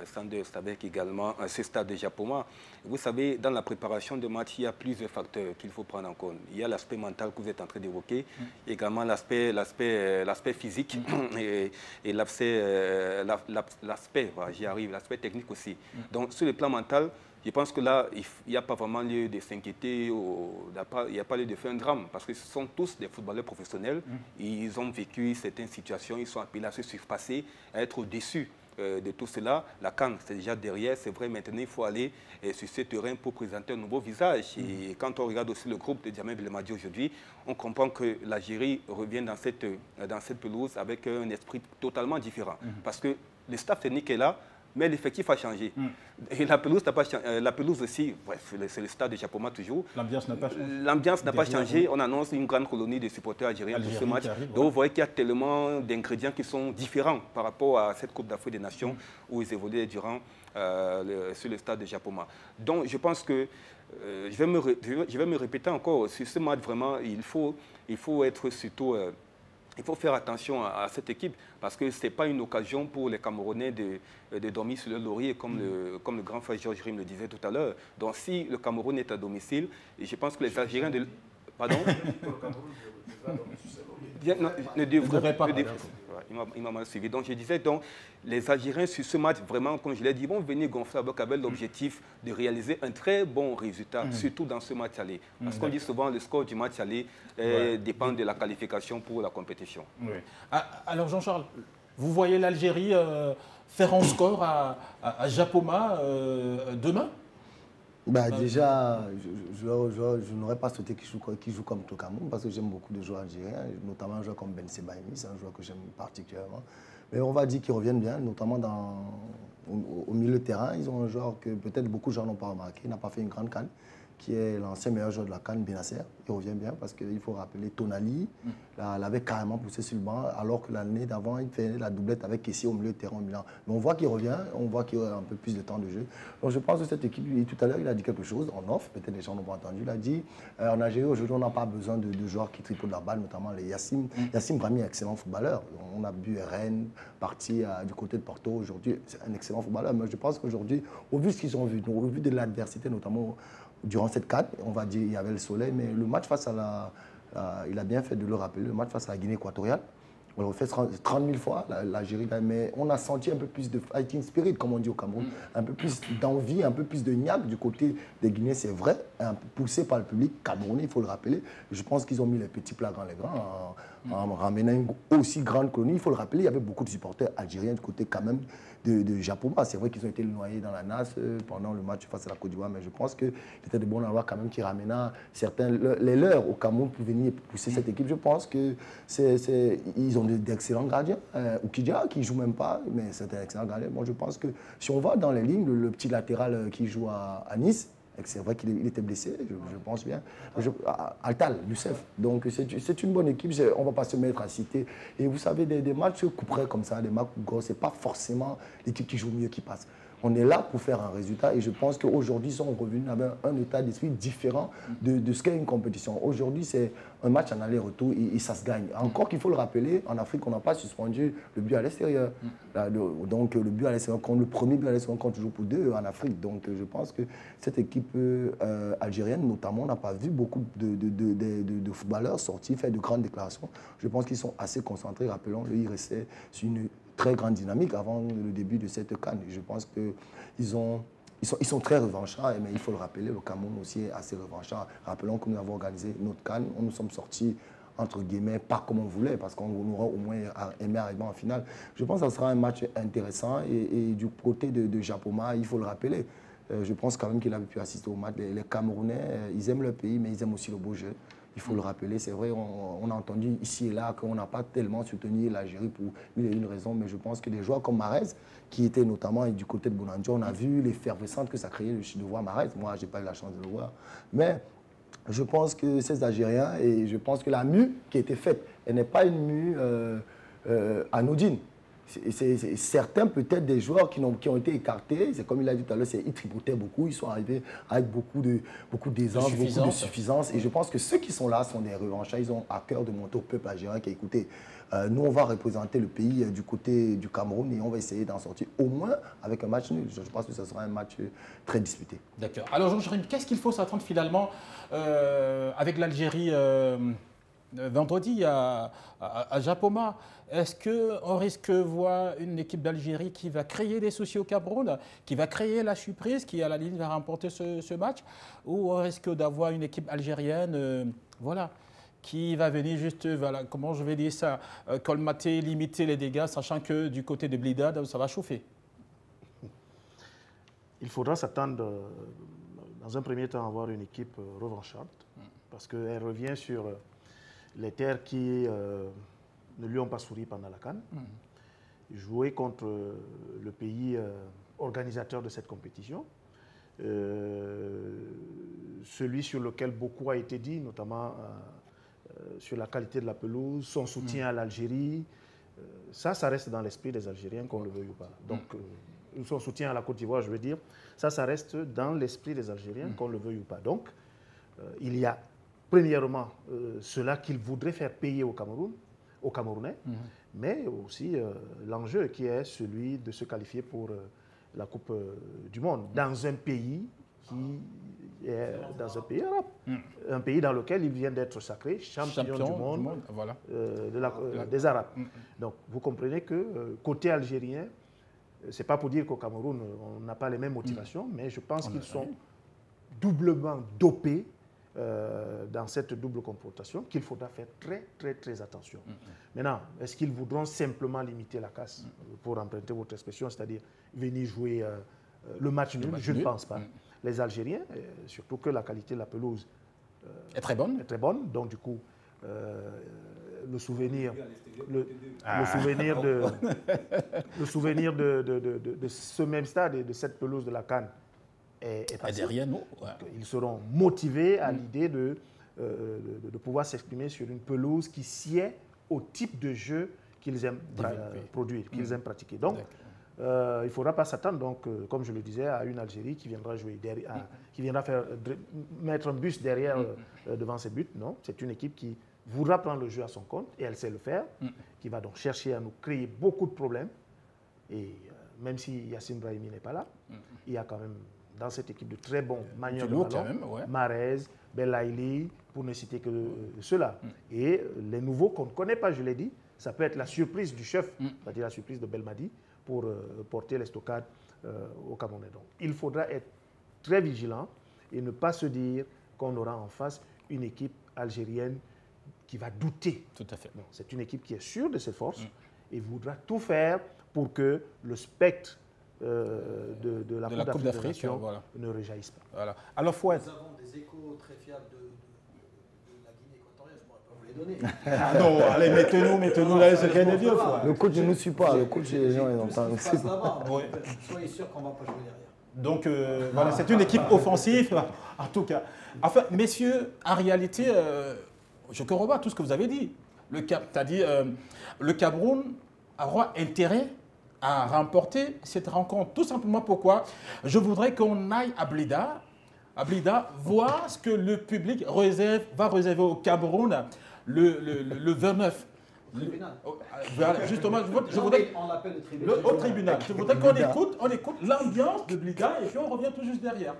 [SPEAKER 3] Sanders avec également ce stade de Japoma. Vous savez, dans la préparation de match, il y a plusieurs facteurs qu'il faut prendre en compte. Il y a l'aspect mental que vous êtes en train d'évoquer, également l'aspect physique et l'aspect technique aussi. Donc sur le plan mental, je pense que là, il n'y a pas vraiment lieu de s'inquiéter, il n'y a pas lieu de faire un drame, parce que ce sont tous des footballeurs professionnels. Ils ont vécu certaines situations, ils sont appelés à se surpasser, à être déçus de tout cela. La CAN, c'est déjà derrière, c'est vrai, maintenant il faut aller sur ce terrain pour présenter un nouveau visage. Et quand on regarde aussi le groupe de Djamel Belmadi aujourd'hui, on comprend que l'Algérie revient dans cette pelouse avec un esprit totalement différent. Parce que le staff technique est là, mais l'effectif a changé. Et la pelouse n'a pas changé. La pelouse aussi, bref, c'est le stade de Japoma toujours.
[SPEAKER 1] L'ambiance n'a pas changé.
[SPEAKER 3] L'ambiance n'a pas changé. On annonce une grande colonie de supporters algériens pour ce match. Donc vous voyez qu'il y a tellement d'ingrédients qui sont différents par rapport à cette Coupe d'Afrique des Nations où ils évoluaient durant sur le stade de Japoma. Donc je pense que je vais me répéter encore, sur ce match vraiment, il faut être surtout... il faut faire attention à cette équipe parce que ce n'est pas une occasion pour les Camerounais de dormir sur le laurier comme le grand frère Georges Rim le disait tout à l'heure. Donc si le Cameroun est à domicile, et je pense que les Algériens... Pardon? Ne devrait pas. Il m'a mal suivi. Donc je disais, donc, les Algériens sur ce match, vraiment, comme je l'ai dit, vont venir gonfler avec l'objectif de réaliser un très bon résultat, surtout dans ce match aller. Parce qu'on dit souvent le score du match aller dépend de la qualification pour la compétition.
[SPEAKER 1] Alors Jean-Charles, vous voyez l'Algérie faire un score à Japoma demain?
[SPEAKER 5] Déjà, je n'aurais pas souhaité qu'il joue comme Tokamou parce que j'aime beaucoup de joueurs algériens, notamment un joueur comme Ben Sebaini, c'est un joueur que j'aime particulièrement. Mais on va dire qu'ils reviennent bien, notamment au milieu de terrain. Ils ont un joueur que peut-être beaucoup de gens n'ont pas remarqué, il n'a pas fait une grande CAN, qui est l'ancien meilleur joueur de la CAN, Benasser. Il revient bien parce qu'il faut rappeler Tonali, l'avait carrément poussé sur le banc, alors que l'année d'avant, il fait la doublette avec Kessie au milieu de terrain au Milan. Mais on voit qu'il revient, on voit qu'il a un peu plus de temps de jeu. Donc je pense que cette équipe, tout à l'heure, il a dit quelque chose en off, peut-être les gens n'ont pas entendu. Il a dit en Algérie, aujourd'hui, on n'a pas besoin de joueurs qui tripotent la balle, notamment les Yassim. Yassim Brahimi est un excellent footballeur. On a vu Rennes partir du côté de Porto aujourd'hui, c'est un excellent footballeur. Mais je pense qu'aujourd'hui, au vu de ce qu'ils ont vu, au vu de l'adversité, notamment durant cette CAN, on va dire il y avait le soleil, mais le match face à il a bien fait de le rappeler, le match face à la Guinée équatoriale, on l'a fait 30 000 fois, l'Algérie, mais on a senti un peu plus de fighting spirit, comme on dit au Cameroun, un peu plus d'envie, un peu plus de niaque du côté des Guinéens, c'est vrai, un peu poussé par le public camerounais, il faut le rappeler. Je pense qu'ils ont mis les petits plats dans les grands, en ramenant une aussi grande colonie. Il faut le rappeler, il y avait beaucoup de supporters algériens du côté quand même de Japoma. C'est vrai qu'ils ont été noyés dans la nasse pendant le match face à la Côte d'Ivoire, mais je pense qu'il était de bon avoir quand même qui ramena certains, les leurs au Cameroun pour venir pousser cette équipe. Je pense que ils ont d'excellents gardiens. Oukidja qui ne joue même pas, mais c'est un excellent gardien. Bon, je pense que si on va dans les lignes, le petit latéral qui joue à Nice, c'est vrai qu'il était blessé, je pense bien. Altal, Youssef. Donc c'est une bonne équipe, on ne va pas se mettre à citer. Et vous savez, des matchs couperets comme ça, des matchs gros, ce n'est pas forcément l'équipe qui joue mieux qui passe. On est là pour faire un résultat et je pense qu'aujourd'hui, ils sont revenus avec un état d'esprit différent de ce qu'est une compétition. Aujourd'hui, c'est un match en aller-retour et ça se gagne. Encore qu'il faut le rappeler, en Afrique, on n'a pas suspendu le but à l'extérieur. Donc le but à l'extérieur, le premier but à l'extérieur compte toujours pour 2 en Afrique. Donc je pense que cette équipe algérienne, notamment, n'a pas vu beaucoup de footballeurs sortir, faire de grandes déclarations. Je pense qu'ils sont assez concentrés. Rappelons-le, ils restaient sur une très grande dynamique avant le début de cette CAN. Je pense qu'ils sont très revanchards, mais il faut le rappeler, le Cameroun aussi est assez revanchard. Rappelons que nous avons organisé notre CAN, nous sommes sortis entre guillemets, pas comme on voulait, parce qu'on aurait au moins aimé arriver en finale. Je pense que ça sera un match intéressant et du côté de Japoma, il faut le rappeler. Je pense quand même qu'il avait pu assister au match. Les Camerounais, ils aiment leur pays, mais ils aiment aussi le beau jeu. Il faut le rappeler, c'est vrai, on a entendu ici et là qu'on n'a pas tellement soutenu l'Algérie pour mille et une raisons, mais je pense que des joueurs comme Mahrez, qui était notamment du côté de Bounandja, on a vu l'effervescence que ça créait de voir Mahrez. Moi, je n'ai pas eu la chance de le voir. Mais je pense que ces Algériens, et je pense que la mue qui a été faite, elle n'est pas une mue anodine. Certains, peut-être, des joueurs qui ont été écartés, c'est comme il a dit tout à l'heure, ils tripotaient beaucoup, ils sont arrivés avec beaucoup d'aisance, beaucoup de suffisance. Et je pense que ceux qui sont là sont des revanchards, ils ont à cœur de monter au peuple algérien qui a écouté. Nous, on va représenter le pays du côté du Cameroun et on va essayer d'en sortir au moins avec un match nul. Je pense que ce sera un match très disputé.
[SPEAKER 1] D'accord. Alors, Jean-Jérémy, qu'est-ce qu'il faut s'attendre finalement avec l'Algérie vendredi à Japoma? Est-ce qu'on risque de voir une équipe d'Algérie qui va créer des soucis au Cameroun, qui va créer la surprise, qui à la ligne va remporter ce match? Ou on risque d'avoir une équipe algérienne qui va venir juste, comment je vais dire ça, colmater, limiter les dégâts, sachant que du côté de Blida, ça va chauffer?
[SPEAKER 4] Il faudra s'attendre, dans un premier temps, à avoir une équipe revancharde, parce qu'elle revient sur les terres qui ne lui ont pas souri pendant la CAN. Jouer contre le pays organisateur de cette compétition, celui sur lequel beaucoup a été dit, notamment sur la qualité de la pelouse, son soutien à l'Algérie, ça reste dans l'esprit des Algériens, qu'on le veuille ou pas. Donc, son soutien à la Côte d'Ivoire, je veux dire, ça reste dans l'esprit des Algériens, qu'on le veuille ou pas. Donc, il y a premièrement cela qu'ils voudraient faire payer aux Camerounais, mais aussi l'enjeu qui est celui de se qualifier pour la Coupe du Monde dans un pays qui est dans un pays arabe, un pays dans lequel il vient d'être sacré champion du monde voilà. Des Arabes. Donc vous comprenez que côté algérien, c'est pas pour dire qu'au Cameroun on n'a pas les mêmes motivations, mais je pense qu'ils sont doublement dopés dans cette double confrontation, qu'il faudra faire très attention. Maintenant, est-ce qu'ils voudront simplement limiter la casse, pour emprunter votre expression, c'est-à-dire venir jouer le match nul? Je ne pense pas. les Algériens, surtout que la qualité de la pelouse
[SPEAKER 1] est très bonne.
[SPEAKER 4] Est très bonne. Donc, du coup, le souvenir de ce même stade et de cette pelouse de la CAN est passé.
[SPEAKER 1] Derrière nous. Ouais.
[SPEAKER 4] Ils seront motivés à l'idée de pouvoir s'exprimer sur une pelouse qui sied au type de jeu qu'ils aiment produire, qu'ils aiment pratiquer. Donc, il ne faudra pas s'attendre, donc, comme je le disais, à une Algérie qui viendra jouer derrière, qui viendra mettre un bus derrière devant ses buts. Non, c'est une équipe qui voudra prendre le jeu à son compte, et elle sait le faire, qui va donc chercher à nous créer beaucoup de problèmes. Et même si Yassine Brahimi n'est pas là, il y a quand même dans cette équipe de très bons manieurs de ballon, Mahrez, Belaïli, pour ne citer que ceux-là. Et les nouveaux qu'on ne connaît pas, je l'ai dit, ça peut être la surprise du chef, c'est-à-dire la surprise de Belmadi, pour porter l'estocade au Camerounais. Donc, il faudra être très vigilant et ne pas se dire qu'on aura en face une équipe algérienne qui va douter.
[SPEAKER 1] Tout à fait.
[SPEAKER 4] C'est une équipe qui est sûre de ses forces et voudra tout faire pour que le spectre de la Coupe d'Afrique ne réjaillisse pas.
[SPEAKER 1] Voilà. Alors, Fouad.
[SPEAKER 2] Nous avons des échos très fiables de la Guinée équatoriale, je ne pourrais pas vous les donner.
[SPEAKER 1] Ah non, allez, mettez-nous là, c'est rien de dire.
[SPEAKER 5] Le coach ne nous suit pas, le coach, les gens, ils entendent.
[SPEAKER 2] Soyez sûr qu'on ne va pas jouer derrière.
[SPEAKER 1] Donc, voilà, c'est une équipe offensive, en tout cas. Enfin, messieurs, en réalité, je corrobore tout ce que vous avez dit. Le Cameroun aura intérêt à remporter cette rencontre. Tout simplement pourquoi je voudrais qu'on aille à Blida, voir ce que le public va réserver au Cameroun le 29. Justement, je voudrais,
[SPEAKER 2] on l'appelle le tribunal.
[SPEAKER 1] Au tribunal. Je voudrais qu'on écoute l'ambiance de Blida et puis on revient tout juste derrière.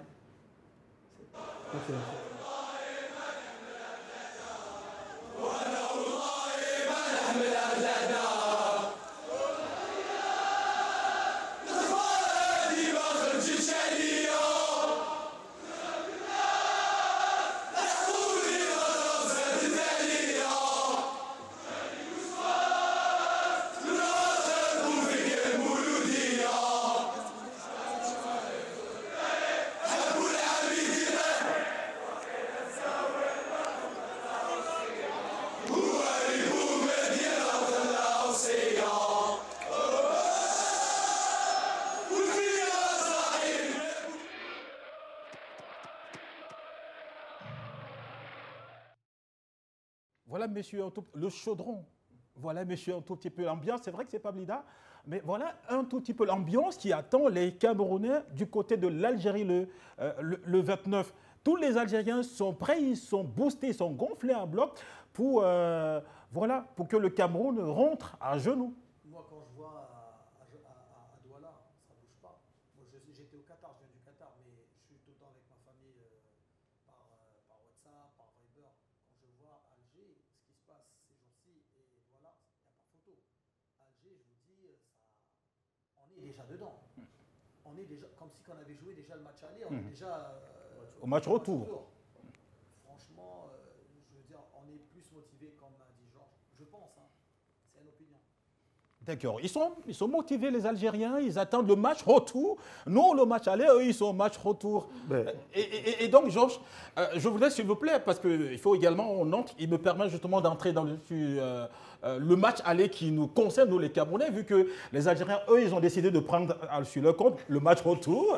[SPEAKER 1] Voilà, monsieur, le chaudron. Voilà, monsieur, un tout petit peu l'ambiance. C'est vrai que ce n'est pas Blida, mais voilà un tout petit peu l'ambiance qui attend les Camerounais du côté de l'Algérie le 29. Tous les Algériens sont prêts, ils sont boostés, ils sont gonflés en bloc pour que le Cameroun rentre à genoux.
[SPEAKER 2] Moi, quand je vois à Douala, ça ne bouge pas. Moi, j'étais au Qatar, je viens du Qatar, mais je suis tout le temps avec ma famille par WhatsApp, par Viber. Quand je vois Alger, ce qui se passe ces jours-ci, et voilà, il n'y a pas photo. Alger, je vous dis, on est déjà dedans. On est déjà, comme si on avait joué déjà le match aller, on est déjà
[SPEAKER 1] au match retour.
[SPEAKER 2] Franchement, je veux dire, on est plus motivé, comme a dit Georges. Je pense, hein. C'est une opinion.
[SPEAKER 1] D'accord. Ils sont motivés, les Algériens. Ils attendent le match retour. Nous, le match aller, eux, ils sont au match retour. Et donc, Georges, je voulais, s'il vous plaît, parce qu'il faut également, il me permet justement d'entrer dans le match aller qui nous concerne, nous, les Camerounais, vu que les Algériens, eux, ils ont décidé de prendre sur leur compte le match retour.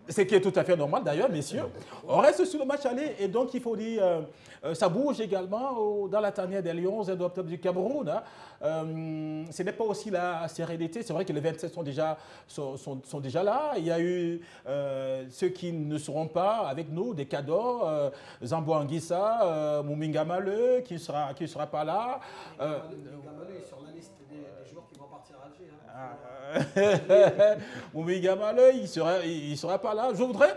[SPEAKER 1] Ce qui est tout à fait normal d'ailleurs, messieurs. On reste sur le match aller et donc il faut dire, ça bouge également dans la tanière des Lions et d'Octobre du Cameroun. Hein. Ce n'est pas aussi la sérénité. C'est vrai que les 27 sont déjà là. Il y a eu ceux qui ne seront pas avec nous, des cadeaux. Zambo Anguissa, Mouminga Maleu qui ne sera pas là.
[SPEAKER 2] Mouminga Maleu est sur la liste des joueurs qui vont partir à Alger. Hein.
[SPEAKER 1] Mouminga Maleu, il ne sera pas là. Je voudrais,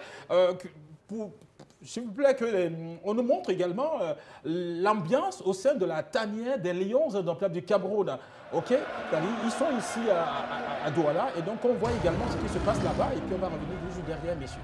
[SPEAKER 1] s'il vous plaît, qu'on nous montre également l'ambiance au sein de la tanière des Lions d'Amplab du Cameroun. Ok, ils sont ici à Douala et donc on voit également ce qui se passe là-bas et puis on va revenir juste derrière, messieurs.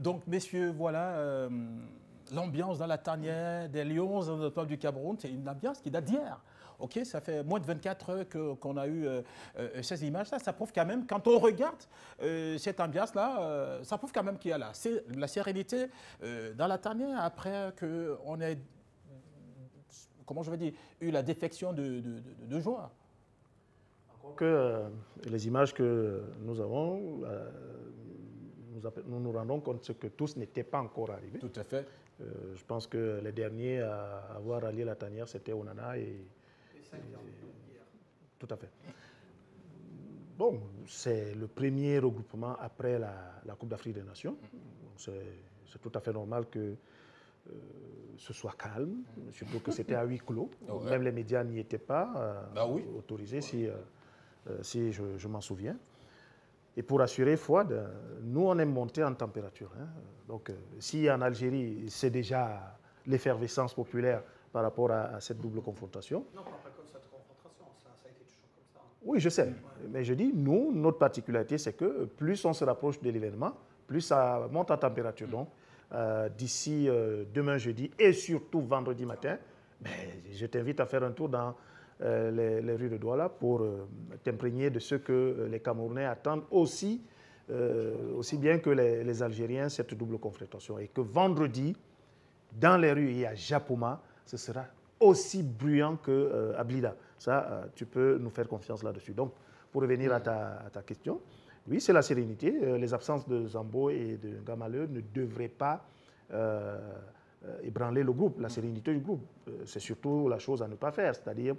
[SPEAKER 1] Donc, messieurs, voilà, l'ambiance dans la tanière des Lions dans le peuple du Cameroun, c'est une ambiance qui date d'hier. Ok, ça fait moins de 24 heures qu'on a eu ces images. Ça prouve quand même, quand on regarde cette ambiance-là, ça prouve quand même qu'il y a la sérénité dans la tanière après qu'on ait, comment je vais dire, eu la défection de joueurs.
[SPEAKER 4] Que les images que nous avons, nous nous rendons compte que tous n'étaient pas encore arrivés.
[SPEAKER 1] Tout à fait.
[SPEAKER 4] Je pense que les derniers à avoir allié la tanière, c'était Onana et tout à fait. Bon, c'est le premier regroupement après la Coupe d'Afrique des Nations. C'est tout à fait normal que ce soit calme, surtout que c'était à huis clos. Ouais. Même les médias n'y étaient pas autorisés, si je m'en souviens. Et pour assurer Fouad, nous, on est monté en température. Hein. Donc, si en Algérie, c'est déjà l'effervescence populaire par rapport à cette double confrontation.
[SPEAKER 2] Non, pas comme cette confrontation, ça a été toujours comme ça.
[SPEAKER 4] Oui, je sais. Mais je dis, nous, notre particularité, c'est que plus on se rapproche de l'événement, plus ça monte en température. Donc, d'ici demain jeudi et surtout vendredi matin, je t'invite à faire un tour dans les rues de Douala pour t'imprégner de ce que les Camerounais attendent aussi bien que les Algériens, cette double confrontation. Et que vendredi, dans les rues et à Japoma, ce sera aussi bruyant qu'à Blida. Ça, tu peux nous faire confiance là-dessus. Donc, pour revenir à ta question, oui, c'est la sérénité. Les absences de Zambo et de Ngamaleu ne devraient pas ébranler le groupe, la sérénité du groupe. C'est surtout la chose à ne pas faire, c'est-à-dire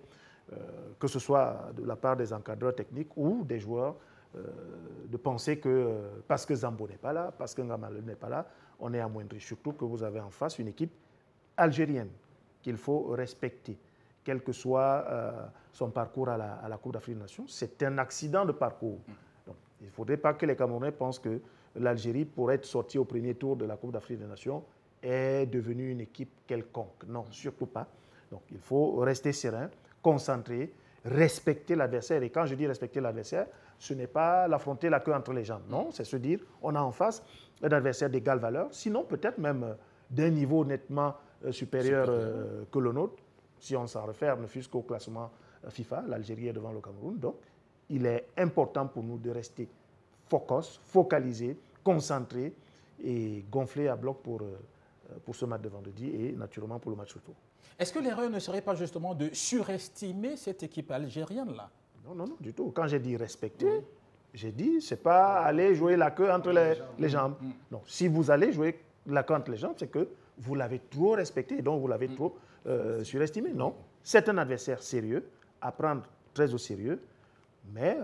[SPEAKER 4] que ce soit de la part des encadreurs techniques ou des joueurs, de penser que parce que Zambo n'est pas là, parce que Ngamaleu n'est pas là, on est amoindri. Surtout que vous avez en face une équipe algérienne qu'il faut respecter, quel que soit son parcours à la Coupe d'Afrique des Nations. C'est un accident de parcours. Donc, il ne faudrait pas que les Camerounais pensent que l'Algérie, pour être sortie au premier tour de la Coupe d'Afrique des Nations, est devenue une équipe quelconque. Non, surtout pas. Donc, il faut rester serein, concentré, respecter l'adversaire. Et quand je dis respecter l'adversaire, ce n'est pas l'affronter la queue entre les jambes. Non, c'est se dire, on a en face un adversaire d'égale valeur, sinon peut-être même d'un niveau nettement supérieur que le nôtre, si on s'en réfère, ne fût-ce qu'au classement FIFA, l'Algérie est devant le Cameroun. Donc, il est important pour nous de rester focalisés, concentrés et gonflés à bloc pour ce match de vendredi et naturellement pour le match retour.
[SPEAKER 1] Est-ce que l'erreur ne serait pas justement de surestimer cette équipe algérienne-là?
[SPEAKER 4] Non, non, non, du tout. Quand j'ai dit respecter, j'ai dit, c'est pas aller jouer la queue entre les jambes. Non, si vous allez jouer la queue entre les jambes, c'est que vous l'avez trop respecté, donc vous l'avez trop surestimé. Non, c'est un adversaire sérieux, à prendre très au sérieux, mais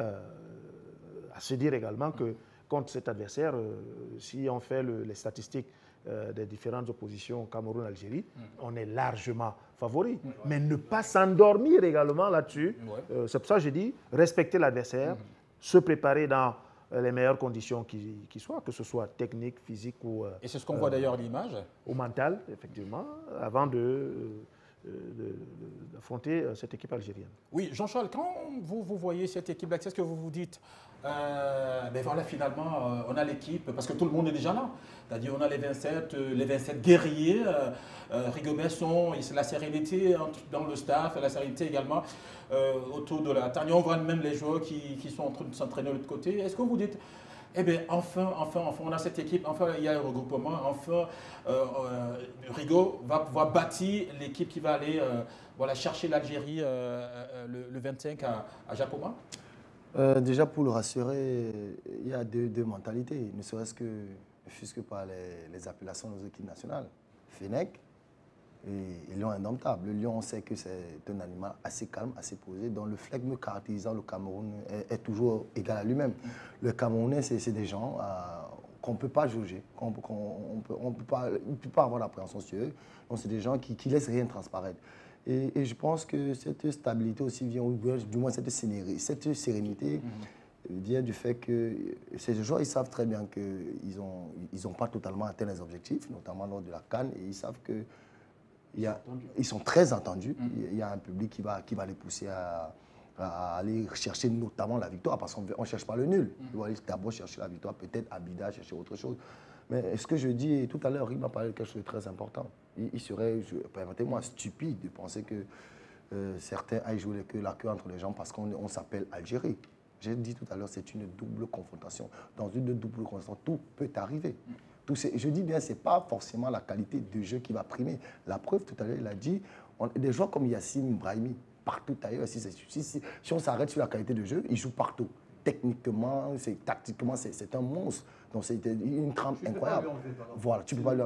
[SPEAKER 4] à se dire également que contre cet adversaire, si on fait les statistiques des différentes oppositions Cameroun-Algérie, on est largement favori. Mais ne pas s'endormir également là-dessus, c'est pour ça que j'ai dit respecter l'adversaire, se préparer dans les meilleures conditions qui soient, que ce soit technique, physique ou...
[SPEAKER 1] Et c'est ce qu'on voit d'ailleurs à l'image.
[SPEAKER 4] Au mental, effectivement, avant d'affronter cette équipe algérienne.
[SPEAKER 1] Oui, Jean-Charles, quand vous voyez cette équipe-là, qu'est-ce que vous vous dites? Mais voilà, finalement, on a l'équipe, parce que tout le monde est déjà là. C'est-à-dire, on a les 27 guerriers, Rigobert, la sérénité dans le staff, la sérénité également autour de la tanière. On voit même les joueurs qui sont en train de s'entraîner de l'autre côté. Est-ce que vous dites, eh bien, enfin, on a cette équipe, enfin, il y a le regroupement, enfin, Rigo va pouvoir bâtir l'équipe qui va aller chercher l'Algérie le 25 à Japoma?
[SPEAKER 5] Déjà, pour le rassurer, il y a deux mentalités, ne serait-ce que par les appellations de nos équipes nationales. Fennec et Lion indomptable. Le lion, on sait que c'est un animal assez calme, assez posé, dont le flegme caractérisant le Cameroun est toujours égal à lui-même. Le Camerounais, c'est des gens qu'on ne peut pas juger, on ne peut pas avoir d'appréhension sur eux. Donc, c'est des gens qui ne laissent rien transparaître. Et je pense que cette stabilité aussi vient, ou du moins cette sérénité vient du fait que ces joueurs, ils savent très bien qu'ils n'ont pas totalement atteint les objectifs, notamment lors de la CAN, et ils savent qu'ils sont très entendus. Il y a un public qui va les pousser à aller chercher notamment la victoire, parce qu'on ne cherche pas le nul. On va aller d'abord chercher la victoire, peut-être à Bida, chercher autre chose. Mais ce que je dis tout à l'heure, il m'a parlé de quelque chose de très important. Il serait, permettez-moi, stupide de penser que certains aillent jouer la queue entre les jambes parce qu'on s'appelle Algérie. J'ai dit tout à l'heure, c'est une double confrontation. Dans une double confrontation, tout peut arriver. Je dis bien, ce n'est pas forcément la qualité de jeu qui va primer. La preuve, tout à l'heure, il a dit, des joueurs comme Yassine Brahimi, partout ailleurs, si on s'arrête sur la qualité de jeu, il joue partout. Techniquement, tactiquement, c'est un monstre. Donc c'est une trempe incroyable. Voilà, tu peux pas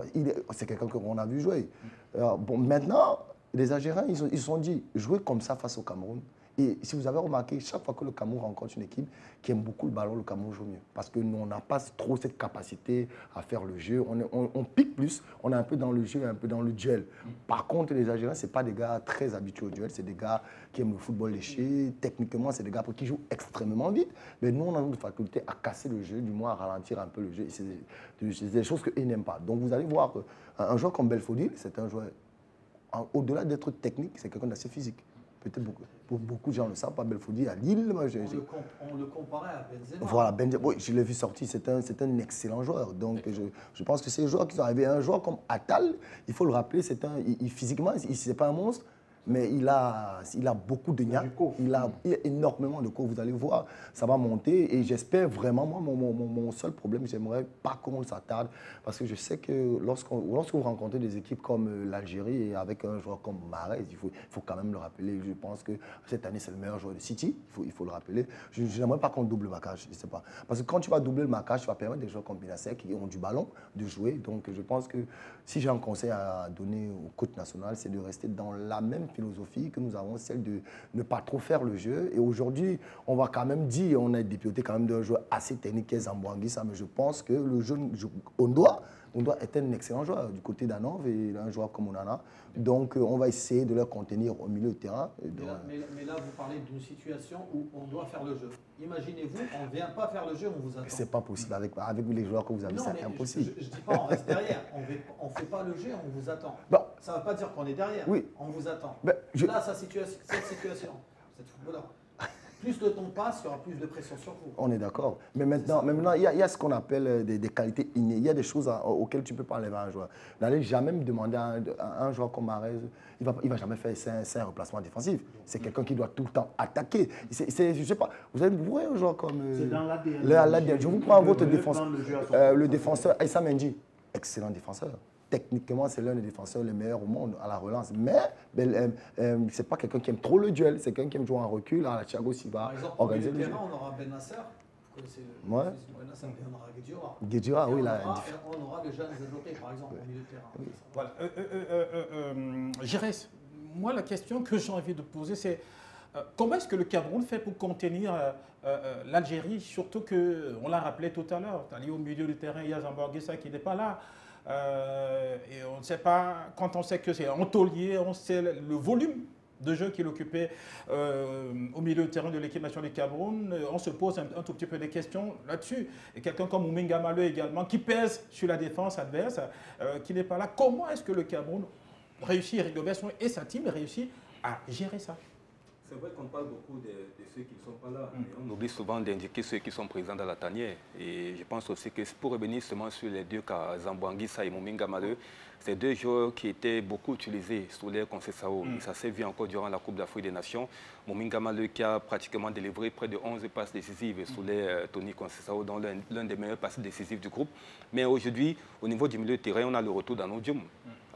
[SPEAKER 5] c'est quelqu'un qu'on a vu jouer. Bon, maintenant, les Algériens, ils se sont dit, jouer comme ça face au Cameroun. Et si vous avez remarqué, chaque fois que le Cameroun rencontre une équipe qui aime beaucoup le ballon, le Cameroun joue mieux. Parce que nous, on n'a pas trop cette capacité à faire le jeu. On pique plus, on est un peu dans le jeu, un peu dans le duel. Par contre, les Algériens, ce n'est pas des gars très habitués au duel. C'est des gars qui aiment le football léché. Techniquement, c'est des gars qui jouent extrêmement vite. Mais nous, on a une faculté à casser le jeu, du moins à ralentir un peu le jeu. C'est des choses qu'ils n'aiment pas. Donc, vous allez voir qu'un joueur comme Belfodil, c'est un joueur, au-delà d'être technique, c'est quelqu'un d'assez physique. Peut-être beaucoup de gens le savent pas, Belfodil à Lille.
[SPEAKER 2] On le comparait à Benzema.
[SPEAKER 5] Voilà, Benzema, oui, je l'ai vu sortir, c'est un excellent joueur. Donc je pense que ces joueurs qui sont arrivés, un joueur comme Attal, il faut le rappeler, physiquement, ce n'est pas un monstre, mais il a beaucoup de niaque, il a énormément de cours, vous allez voir, ça va monter et j'espère vraiment, moi, mon seul problème, j'aimerais pas qu'on s'attarde, parce que je sais que lorsque vous rencontrez des équipes comme l'Algérie et avec un joueur comme Mahrez, il faut quand même le rappeler, je pense que cette année c'est le meilleur joueur de City, il faut le rappeler, je n'aimerais pas qu'on double le marquage, je sais pas, parce que quand tu vas doubler le marquage, tu vas permettre des joueurs comme Benacer qui ont du ballon de jouer, donc je pense que si j'ai un conseil à donner au coach national, c'est de rester dans la même philosophie que nous avons, celle de ne pas trop faire le jeu. Et aujourd'hui, on va quand même dire, on a dépiauté quand même d'un joueur assez technique qui est Zambouanguissa, mais je pense que le jeune Ondoa est un excellent joueur du côté d'Anov et un joueur comme Onana. Donc on va essayer de le contenir au milieu de terrain.
[SPEAKER 2] Mais là, vous parlez d'une situation où on doit faire le jeu. Imaginez-vous, on ne vient pas faire le jeu, on vous attend.
[SPEAKER 5] C'est pas possible. Avec les joueurs que vous avez, c'est impossible.
[SPEAKER 2] Je ne dis pas on reste derrière. On ne fait pas le jeu, on vous attend.
[SPEAKER 5] Bon.
[SPEAKER 2] Ça ne veut pas dire qu'on est derrière.
[SPEAKER 5] Oui.
[SPEAKER 2] On vous attend.
[SPEAKER 5] Ben,
[SPEAKER 2] là, cette situation, cette football-là, plus le temps passe, il y aura plus de pression sur vous.
[SPEAKER 5] On est d'accord. Mais maintenant, il y a ce qu'on appelle des qualités innées. Il y a des choses auxquelles tu ne peux pas enlever un joueur. N'allez jamais me demander à un joueur comme Mahrez, il ne va jamais faire 5 replacements défensifs. C'est quelqu'un qui doit tout le temps attaquer. Je ne sais pas, vous voyez un joueur comme...
[SPEAKER 4] c'est dans l'ADN.
[SPEAKER 5] Je vous prends votre défenseur, le défenseur Aïssa Mendy. Excellent défenseur. Techniquement, c'est l'un des défenseurs les meilleurs au monde à la relance. Mais ce n'est pas quelqu'un qui aime trop le duel. C'est quelqu'un qui aime jouer en recul. À la Thiago Silva.
[SPEAKER 2] Par exemple, au milieu de terrain, on aura Ben Nasser. Vous connaissez le fils de Ben Nasser, et on aura Guedioura.
[SPEAKER 5] Guedioura, oui.
[SPEAKER 2] On aura le jeune Zedoré, par exemple, au milieu de terrain. Oui.
[SPEAKER 1] Voilà. Giresse, moi, la question que j'ai envie de poser, c'est comment est-ce que le Cameroun fait pour contenir l'Algérie, surtout qu'on l'a rappelé tout à l'heure, au milieu du terrain, il y a Zambouanguissa qui n'est pas là. Et on ne sait pas, quand on sait que c'est un taulier, on sait le volume de jeu qu'il occupait au milieu de terrain de l'équipe nationale du Cameroun, on se pose un tout petit peu des questions là-dessus. Et quelqu'un comme Ouminga Malo également, qui pèse sur la défense adverse, qui n'est pas là. Comment est-ce que le Cameroun réussit, Rigobert et sa team réussit à gérer ça?
[SPEAKER 3] C'est vrai qu'on parle beaucoup de ceux qui ne sont pas là, mais on oublie souvent d'indiquer ceux qui sont présents dans la tanière. Et je pense aussi que pour revenir seulement sur les deux cas, Zambouanguissa et Ouminga Malo, c'est deux joueurs qui étaient beaucoup utilisés sous l'ère Conceição. Ça s'est vu encore durant la Coupe d'Afrique des Nations. Ouminga Malo qui a pratiquement délivré près de 11 passes décisives sous l'ère Tony Conceição, dans l'un des meilleurs passes décisifs du groupe. Mais aujourd'hui, au niveau du milieu de terrain, on a le retour d'Arnaud Dioum.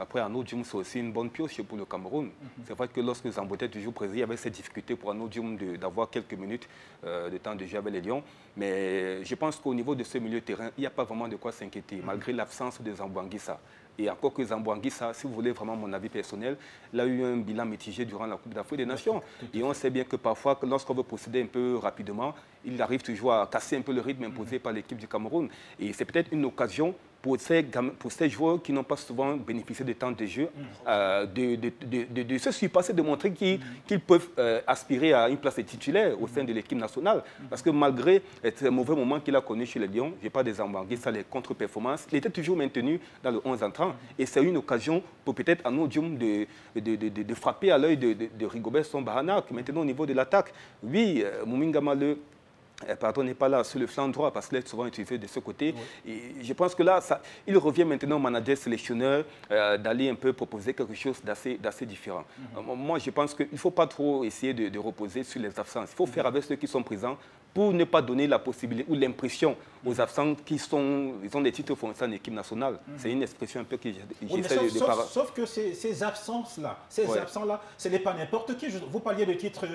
[SPEAKER 3] Après, Arnaud Dioum, c'est aussi une bonne pioche pour le Cameroun. C'est vrai que lorsque Zambo était toujours présent, il y avait cette difficulté pour Arnaud Dioum d'avoir quelques minutes de temps de jeu avec les Lions. Mais je pense qu'au niveau de ce milieu de terrain, il n'y a pas vraiment de quoi s'inquiéter, malgré l'absence de Zambouanguissa. Et encore que Zambouanguissa, si vous voulez vraiment mon avis personnel, il a eu un bilan mitigé durant la Coupe d'Afrique des Nations. Et on sait bien que parfois, lorsqu'on veut procéder un peu rapidement, il arrive toujours à casser un peu le rythme imposé par l'équipe du Cameroun. Et c'est peut-être une occasion pour ces joueurs qui n'ont pas souvent bénéficié de temps de jeu, de se surpasser, de montrer qu'ils peuvent aspirer à une place de titulaire au sein de l'équipe nationale. Parce que malgré ces mauvais moments qu'il a connus chez les Lions, je n'ai pas des Zambouanguissa, les contre-performances, il était toujours maintenu dans le 11 entrant. Et c'est une occasion pour peut-être Arnaud Dioum de frapper à l'œil de Rigobert Song Bahana, qui maintenant au niveau de l'attaque. Oui, Ouminga Malo pardon, n'est pas là sur le flanc droit parce qu'il est souvent utilisé de ce côté. Oui. Et je pense que là, il revient maintenant au manager sélectionneur d'aller un peu proposer quelque chose d'assez différent. Moi, je pense qu'il ne faut pas trop essayer de reposer sur les absences. Il faut faire avec ceux qui sont présents pour ne pas donner la possibilité ou l'impression aux absents ils ont des titres fonciers en équipe nationale. C'est une expression un peu que j'essaie de parler.
[SPEAKER 1] Sauf que ces absences-là, absents-là, ce n'est pas n'importe qui. Vous parliez de titre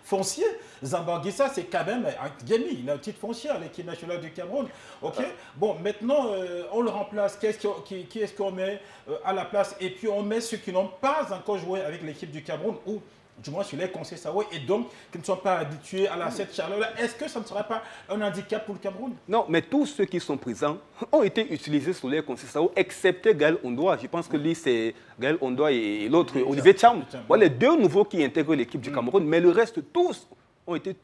[SPEAKER 1] foncier. Zambanguissa, c'est quand même un Guémy. Il a un titre foncier à l'équipe nationale du Cameroun. Okay. Bon, maintenant, on le remplace. Qui est-ce qu'on met à la place? Et puis, on met ceux qui n'ont pas encore joué avec l'équipe du Cameroun ou du moins sur les conseils Sao, et donc qui ne sont pas habitués à cette chaleur-là. Est-ce que ça ne sera pas un handicap pour le Cameroun?
[SPEAKER 3] Non, mais tous ceux qui sont présents ont été utilisés sur les conseils Sao, excepté Gaël Ondoa. Je pense que lui, c'est Gaël Ondoa et l'autre, Olivier Tcham. Voilà les deux nouveaux qui intègrent l'équipe du Cameroun, mais le reste, tous ont été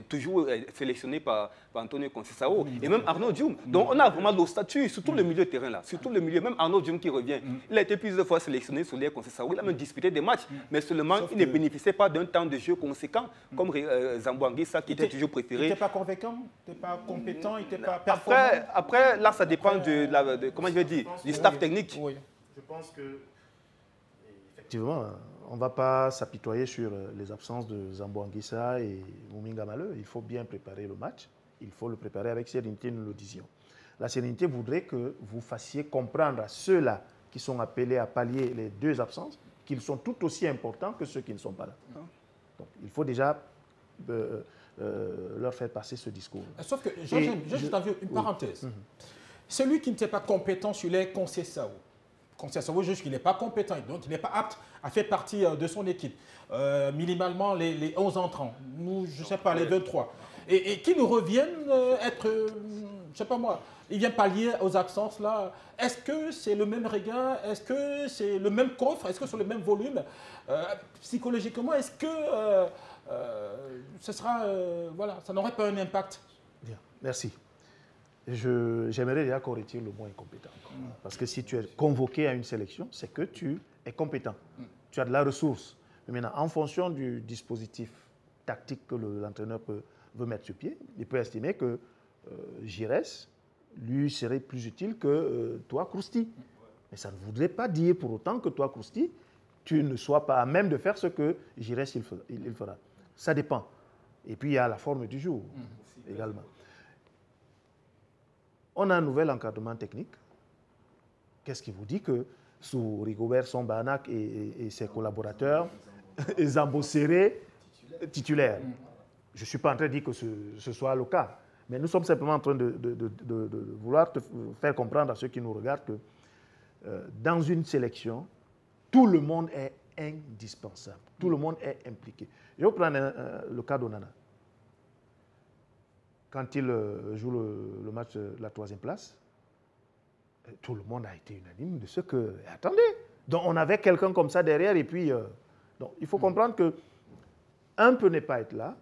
[SPEAKER 3] toujours sélectionné par Antonio Conceição et même Arnaud Dioum. Donc on a vraiment l'ossature, surtout le milieu de terrain là, surtout le milieu, même Arnaud Dioum qui revient. Il a été plusieurs fois sélectionné sur les Conceição, il a même disputé des matchs, mais seulement il ne bénéficiait pas d'un temps de jeu conséquent, comme Zambanguissa qui était toujours préféré.
[SPEAKER 1] Il n'était pas convaincant, il n'était pas compétent, il n'était pas performant.
[SPEAKER 3] Après, là ça dépend comment je vais dire, du staff technique.
[SPEAKER 4] Oui. Je pense que, effectivement, on ne va pas s'apitoyer sur les absences de Zambanguissa et Mouminga Maleu. Il faut bien préparer le match. Il faut le préparer avec sérénité, nous le disions. La sérénité voudrait que vous fassiez comprendre à ceux-là qui sont appelés à pallier les deux absences qu'ils sont tout aussi importants que ceux qui ne sont pas là. Donc, il faut déjà leur faire passer ce discours.
[SPEAKER 1] Sauf que, j'ai juste une parenthèse. Celui qui n'était pas compétent sur les conseils Sao, Conceição juge qu'il n'est pas compétent, donc il n'est pas apte à faire partie de son équipe. Minimalement les 11 entrants, nous, je ne sais pas, les 23. Et qui nous reviennent être, je ne sais pas moi, ils viennent pallier aux absences là. Est-ce que c'est le même regard? Est-ce que c'est le même coffre? Est-ce que c'est le même volume? Psychologiquement, est-ce que ce sera, voilà, ça n'aurait pas un impact?
[SPEAKER 4] Bien, merci. J'aimerais déjà qu'on retire le mot incompétent. Parce que si tu es convoqué à une sélection, c'est que tu es compétent. Tu as de la ressource. Mais maintenant, en fonction du dispositif tactique que l'entraîneur veut mettre sur pied, il peut estimer que Giresse lui serait plus utile que toi, Krousti. Mais ça ne voudrait pas dire pour autant que toi, Krousti, tu ne sois pas à même de faire ce que Giresse il fera. Ça dépend. Et puis, il y a la forme du jour également. On a un nouvel encadrement technique. Qu'est-ce qui vous dit que sous Rigobert Sombanak et ses collaborateurs, Zambo Serré, titulaire. Je ne suis pas en train de dire que ce soit le cas, mais nous sommes simplement en train de vouloir te faire comprendre à ceux qui nous regardent que dans une sélection, tout le monde est indispensable, tout le monde est impliqué. Je vais vous prendre le cas d'Onana. Quand il joue le match de la 3e place, tout le monde a été unanime de ce que... Attendez, donc on avait quelqu'un comme ça derrière et puis... donc il faut comprendre que un peut ne pas être là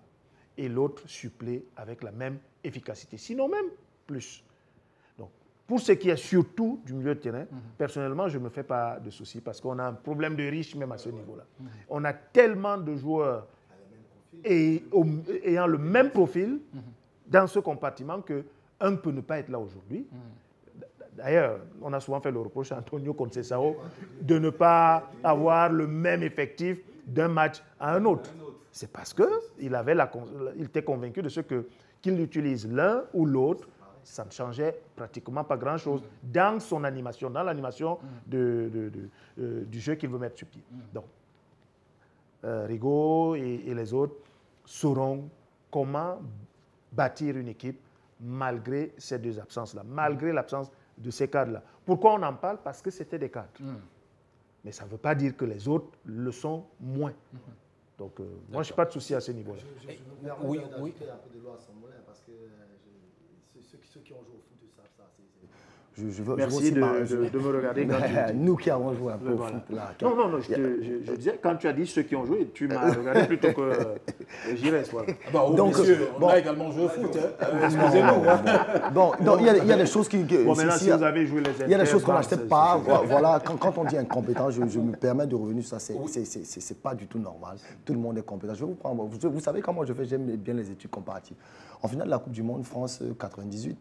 [SPEAKER 4] et l'autre supplée avec la même efficacité, sinon même plus. Donc pour ce qui est surtout du milieu de terrain, personnellement, je ne me fais pas de soucis parce qu'on a un problème de riche même à ce niveau-là. On a tellement de joueurs ayant le même profil dans ce compartiment qu'un ne peut ne pas être là aujourd'hui. D'ailleurs, on a souvent fait le reproche à Antonio Conceição de ne pas avoir le même effectif d'un match à un autre. C'est parce qu'il était convaincu de ce qu'il utilise l'un ou l'autre, ça ne changeait pratiquement pas grand-chose dans son animation, dans l'animation du jeu qu'il veut mettre sur pied. Donc, Rigo et les autres sauront comment bâtir une équipe malgré ces deux absences-là, malgré l'absence de ces cadres-là. Pourquoi on en parle? Parce que c'était des cadres. Mais ça ne veut pas dire que les autres le sont moins. Donc, moi, je n'ai pas de souci à ce niveau-là.
[SPEAKER 5] Je me permets d'ajouter un peu de loi à Saint-Molin, parce que ceux qui ont joué au foot savent ça.
[SPEAKER 4] Merci de me regarder quand tu dis.
[SPEAKER 5] Nous qui avons joué un peu au foot là.
[SPEAKER 4] Non, je disais, quand tu as dit ceux qui ont joué, tu m'as regardé plutôt que Giresse. Voilà.
[SPEAKER 1] Donc, on a également joué au foot. Excusez-nous.
[SPEAKER 5] Il y a des choses qui...
[SPEAKER 4] Bon, maintenant, si vous avez joué les
[SPEAKER 5] il y a des choses qu'on n'accepte pas. Voilà, quand on dit incompétent, je me permets de revenir sur ça. C'est pas du tout normal. Tout le monde est compétent. Je vous prends. Vous savez comment je fais? J'aime bien les études comparatives. En finale de la Coupe du Monde, France 98, vous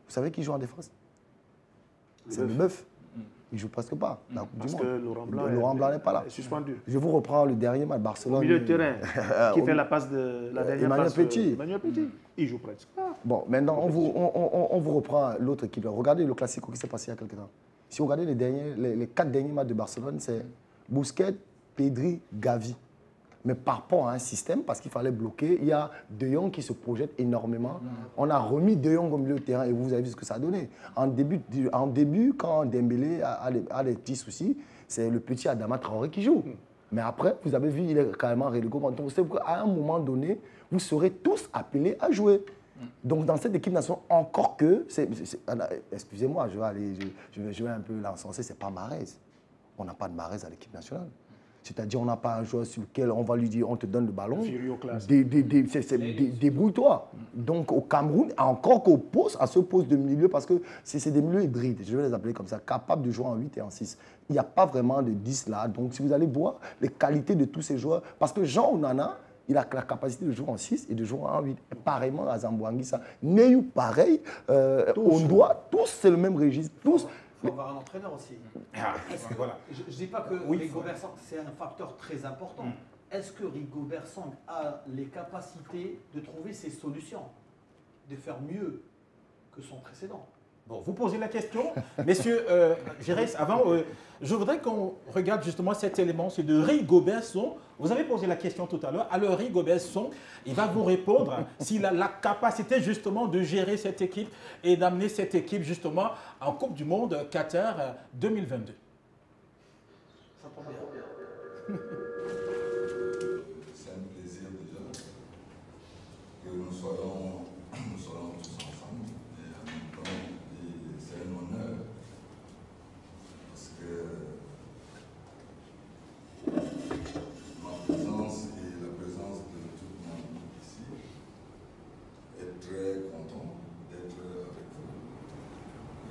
[SPEAKER 5] savez qui joue en défense? C'est le Meuf. Il ne joue presque pas la Coupe du Monde.
[SPEAKER 4] Parce que
[SPEAKER 5] Laurent Blanc n'est pas là.
[SPEAKER 4] Est suspendu.
[SPEAKER 5] Je vous reprends le dernier match Barcelone.
[SPEAKER 4] Au milieu de terrain, qui fait la passe de la dernière
[SPEAKER 5] Emmanuel
[SPEAKER 4] passe.
[SPEAKER 5] Petit.
[SPEAKER 4] Emmanuel Petit. Il joue presque pas.
[SPEAKER 5] Bon, maintenant, on vous reprend l'autre équipe. Regardez le Classico qui s'est passé il y a quelques temps. Si vous regardez les 4 derniers matchs de Barcelone, c'est Busquets, Pedri, Gavi. Mais par rapport à un système, parce qu'il fallait bloquer, il y a De Jong qui se projette énormément. On a remis De Jong au milieu de terrain et vous avez vu ce que ça a donné. En début quand Dembélé a des petits soucis, c'est le petit Adama Traoré qui joue. Mais après, vous avez vu, il est carrément relégué. Donc, c'est qu'à un moment donné, vous serez tous appelés à jouer. Donc, dans cette équipe nationale, encore que, excusez-moi, je vais un peu l'encenser, c'est pas Mahrez. On n'a pas de Mahrez à l'équipe nationale. C'est-à-dire, on n'a pas un joueur sur lequel on va lui dire, on te donne le ballon, débrouille-toi. Donc, au Cameroun, encore à ce poste de milieu, parce que c'est des milieux hybrides, je vais les appeler comme ça, capables de jouer en 8 et en 6. Il n'y a pas vraiment de 10 là. Donc, si vous allez voir les qualités de tous ces joueurs, parce que Jean Onana, il a la capacité de jouer en 6 et de jouer en 8. Et pareillement à Zambouanguissa. Neyou, pareil. On doit, tous, c'est le même registre. Tous.
[SPEAKER 2] Il faut avoir un entraîneur aussi.
[SPEAKER 1] Voilà.
[SPEAKER 2] Je ne dis pas que Rigobert Song, c'est un facteur très important. Est-ce que Rigobert Song a les capacités de trouver ses solutions, de faire mieux que son précédent?
[SPEAKER 1] Bon, vous posez la question. Messieurs, Giresse, avant, je voudrais qu'on regarde justement cet élément, c'est de Rigobert Song. Vous avez posé la question tout à l'heure. Alors, Rigobert Song, il va vous répondre s'il a la capacité justement de gérer cette équipe et d'amener cette équipe justement en Coupe du Monde Qatar 2022.
[SPEAKER 2] Ça tombe bien.
[SPEAKER 7] C'est un plaisir déjà que nous soyons tous ensemble. Et en même temps, c'est un honneur parce que ma présence et la présence de tout le monde ici est très content d'être avec vous.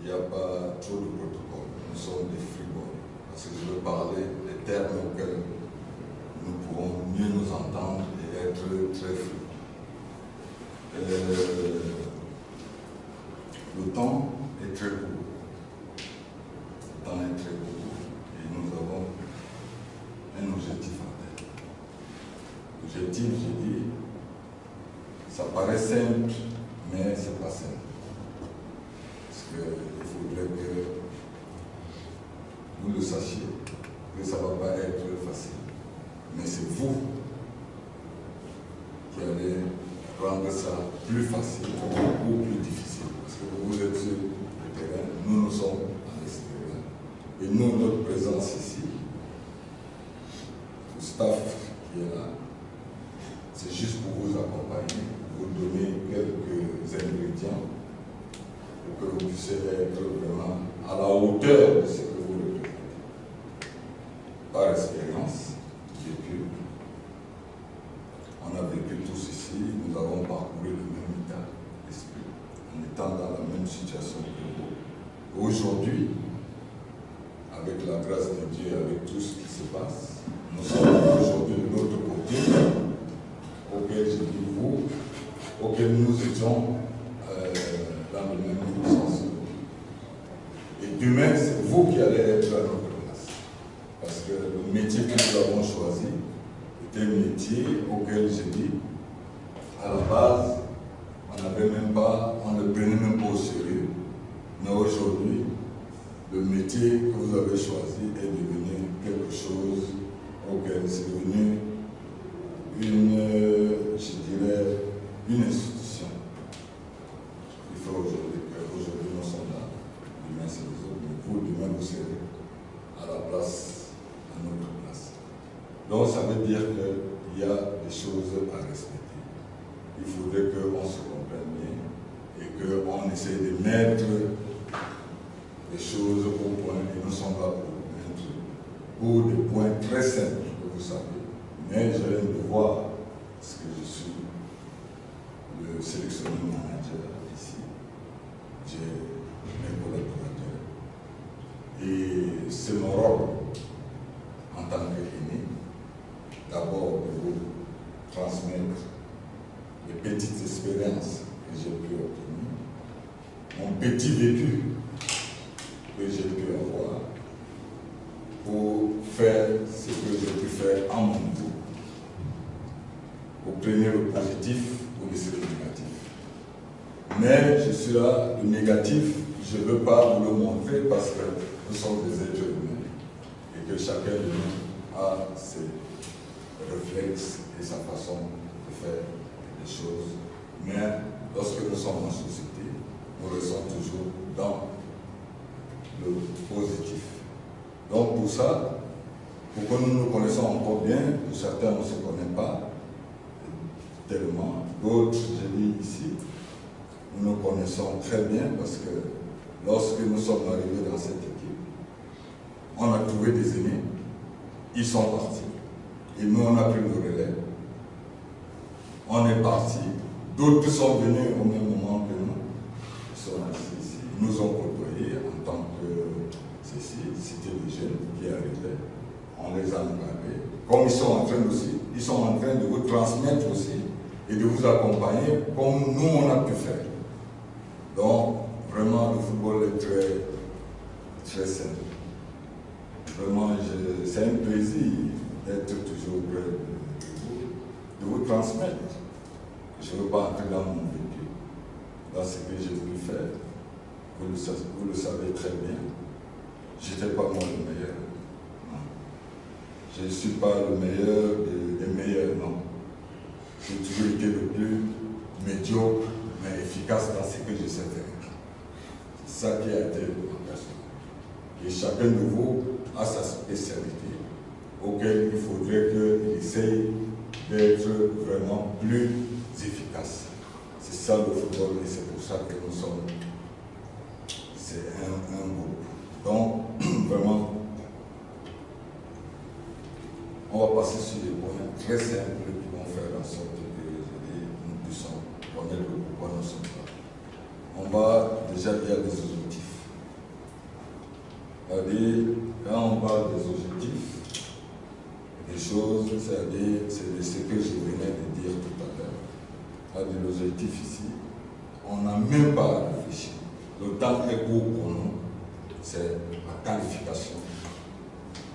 [SPEAKER 7] Il n'y a pas trop de protocole. Nous sommes des friboles. Parce que je veux parler des termes auxquels nous pourrons mieux nous entendre et être très fluides. Le temps est très court. Le temps est très court et nous avons un objectif en tête. L'objectif, j'ai dit, ça paraît simple, mais ce n'est pas simple. Parce qu'il faudrait que vous le sachiez, que ça ne va pas être facile. Mais c'est vous qui allez rendre ça plus facile ou plus difficile. Parce que vous êtes sur le terrain, nous sommes à l'extérieur. Et nous, notre présence ici, le staff qui est là, c'est juste pour vous accompagner, vous donner quelques ingrédients pour que vous puissiez être vraiment à la hauteur de ce que vous représentez. Par expérience vécue, on a vécu tous ici, nous avons parcouru le même état d'esprit, en étant dans la même situation que vous. Aujourd'hui, avec la grâce de Dieu, avec tout ce qui se passe, nous sommes aujourd'hui de l'autre côté, auquel je dis vous, auquel nous étions dans le même sens. Et demain, c'est vous qui allez être à notre place. Parce que le métier que nous avons choisi est un métier auquel j'ai dit, à la base, on ne prenait même pas au sérieux. Mais aujourd'hui, le métier que vous avez choisi est devenu quelque chose auquel c'est devenu une institution. Il faut aujourd'hui nous sommes là, demain c'est les autres, mais vous, demain vous serez à la place, à notre place. Donc ça veut dire qu'il y a des choses à respecter. Il faudrait qu'on se comprenne bien et qu'on essaie de mettre des choses au point et nous sommes là pour des points très simples que vous savez. Mais j'ai le devoir, parce que je suis le sélectionneur manager ici, j'ai mes collaborateurs. Et c'est mon rôle en tant qu'aîné, d'abord de vous transmettre les petites expériences que j'ai pu obtenir, mon petit vécu que j'ai pu avoir pour faire ce que j'ai pu faire à mon niveau. Vous prenez le positif ou laissez le négatif. Mais je suis là, le négatif, je ne veux pas vous le montrer parce que nous sommes des êtres humains et que chacun de nous a ses réflexes et sa façon de faire les choses. Mais lorsque nous sommes en société, nous restons toujours dans le positif. Donc pour ça, pour que nous nous connaissons encore bien, pour certains on ne se connaît pas tellement, d'autres, je dis ici, nous nous connaissons très bien parce que lorsque nous sommes arrivés dans cette équipe, on a trouvé des aînés, ils sont partis. Et nous, on a pris le relais. On est partis. D'autres sont venus au même moment que nous. Ils sont assis ici. Ils nous ont côtoyés en tant que ceci, c'était des jeunes qui arrivaient. On les a encadrés. Comme ils sont en train aussi, ils sont en train de vous transmettre aussi et de vous accompagner comme nous, on a pu faire. Donc, vraiment, le football est très, très simple. Vraiment, c'est un plaisir d'être toujours près de vous transmettre. Je ne veux pas entrer dans mon vécu, dans ce que j'ai pu faire. Vous le savez très bien. Je n'étais pas moi le meilleur. Non. Je ne suis pas le meilleur des meilleurs, non. J'ai toujours été le plus médiocre, mais efficace dans ce que je sais faire. C'est ça qui a été l'engagement. Et chacun de vous a sa spécialité, auquel il faudrait qu'il essaye d'être vraiment plus efficace. C'est ça le football et c'est pour ça que nous sommes. C'est un groupe. Donc, vraiment, on va passer sur des points très simples qui vont faire en sorte que nous puissions connaître pourquoi nous sommes là. On va déjà dire des objectifs. C'est-à-dire, quand on parle des objectifs, des choses, c'est-à-dire, c'est ce que je venais de dire tout à l'heure. C'est-à-dire, l'objectif ici, on n'a même pas réfléchi. Le temps est court pour nous, c'est la qualification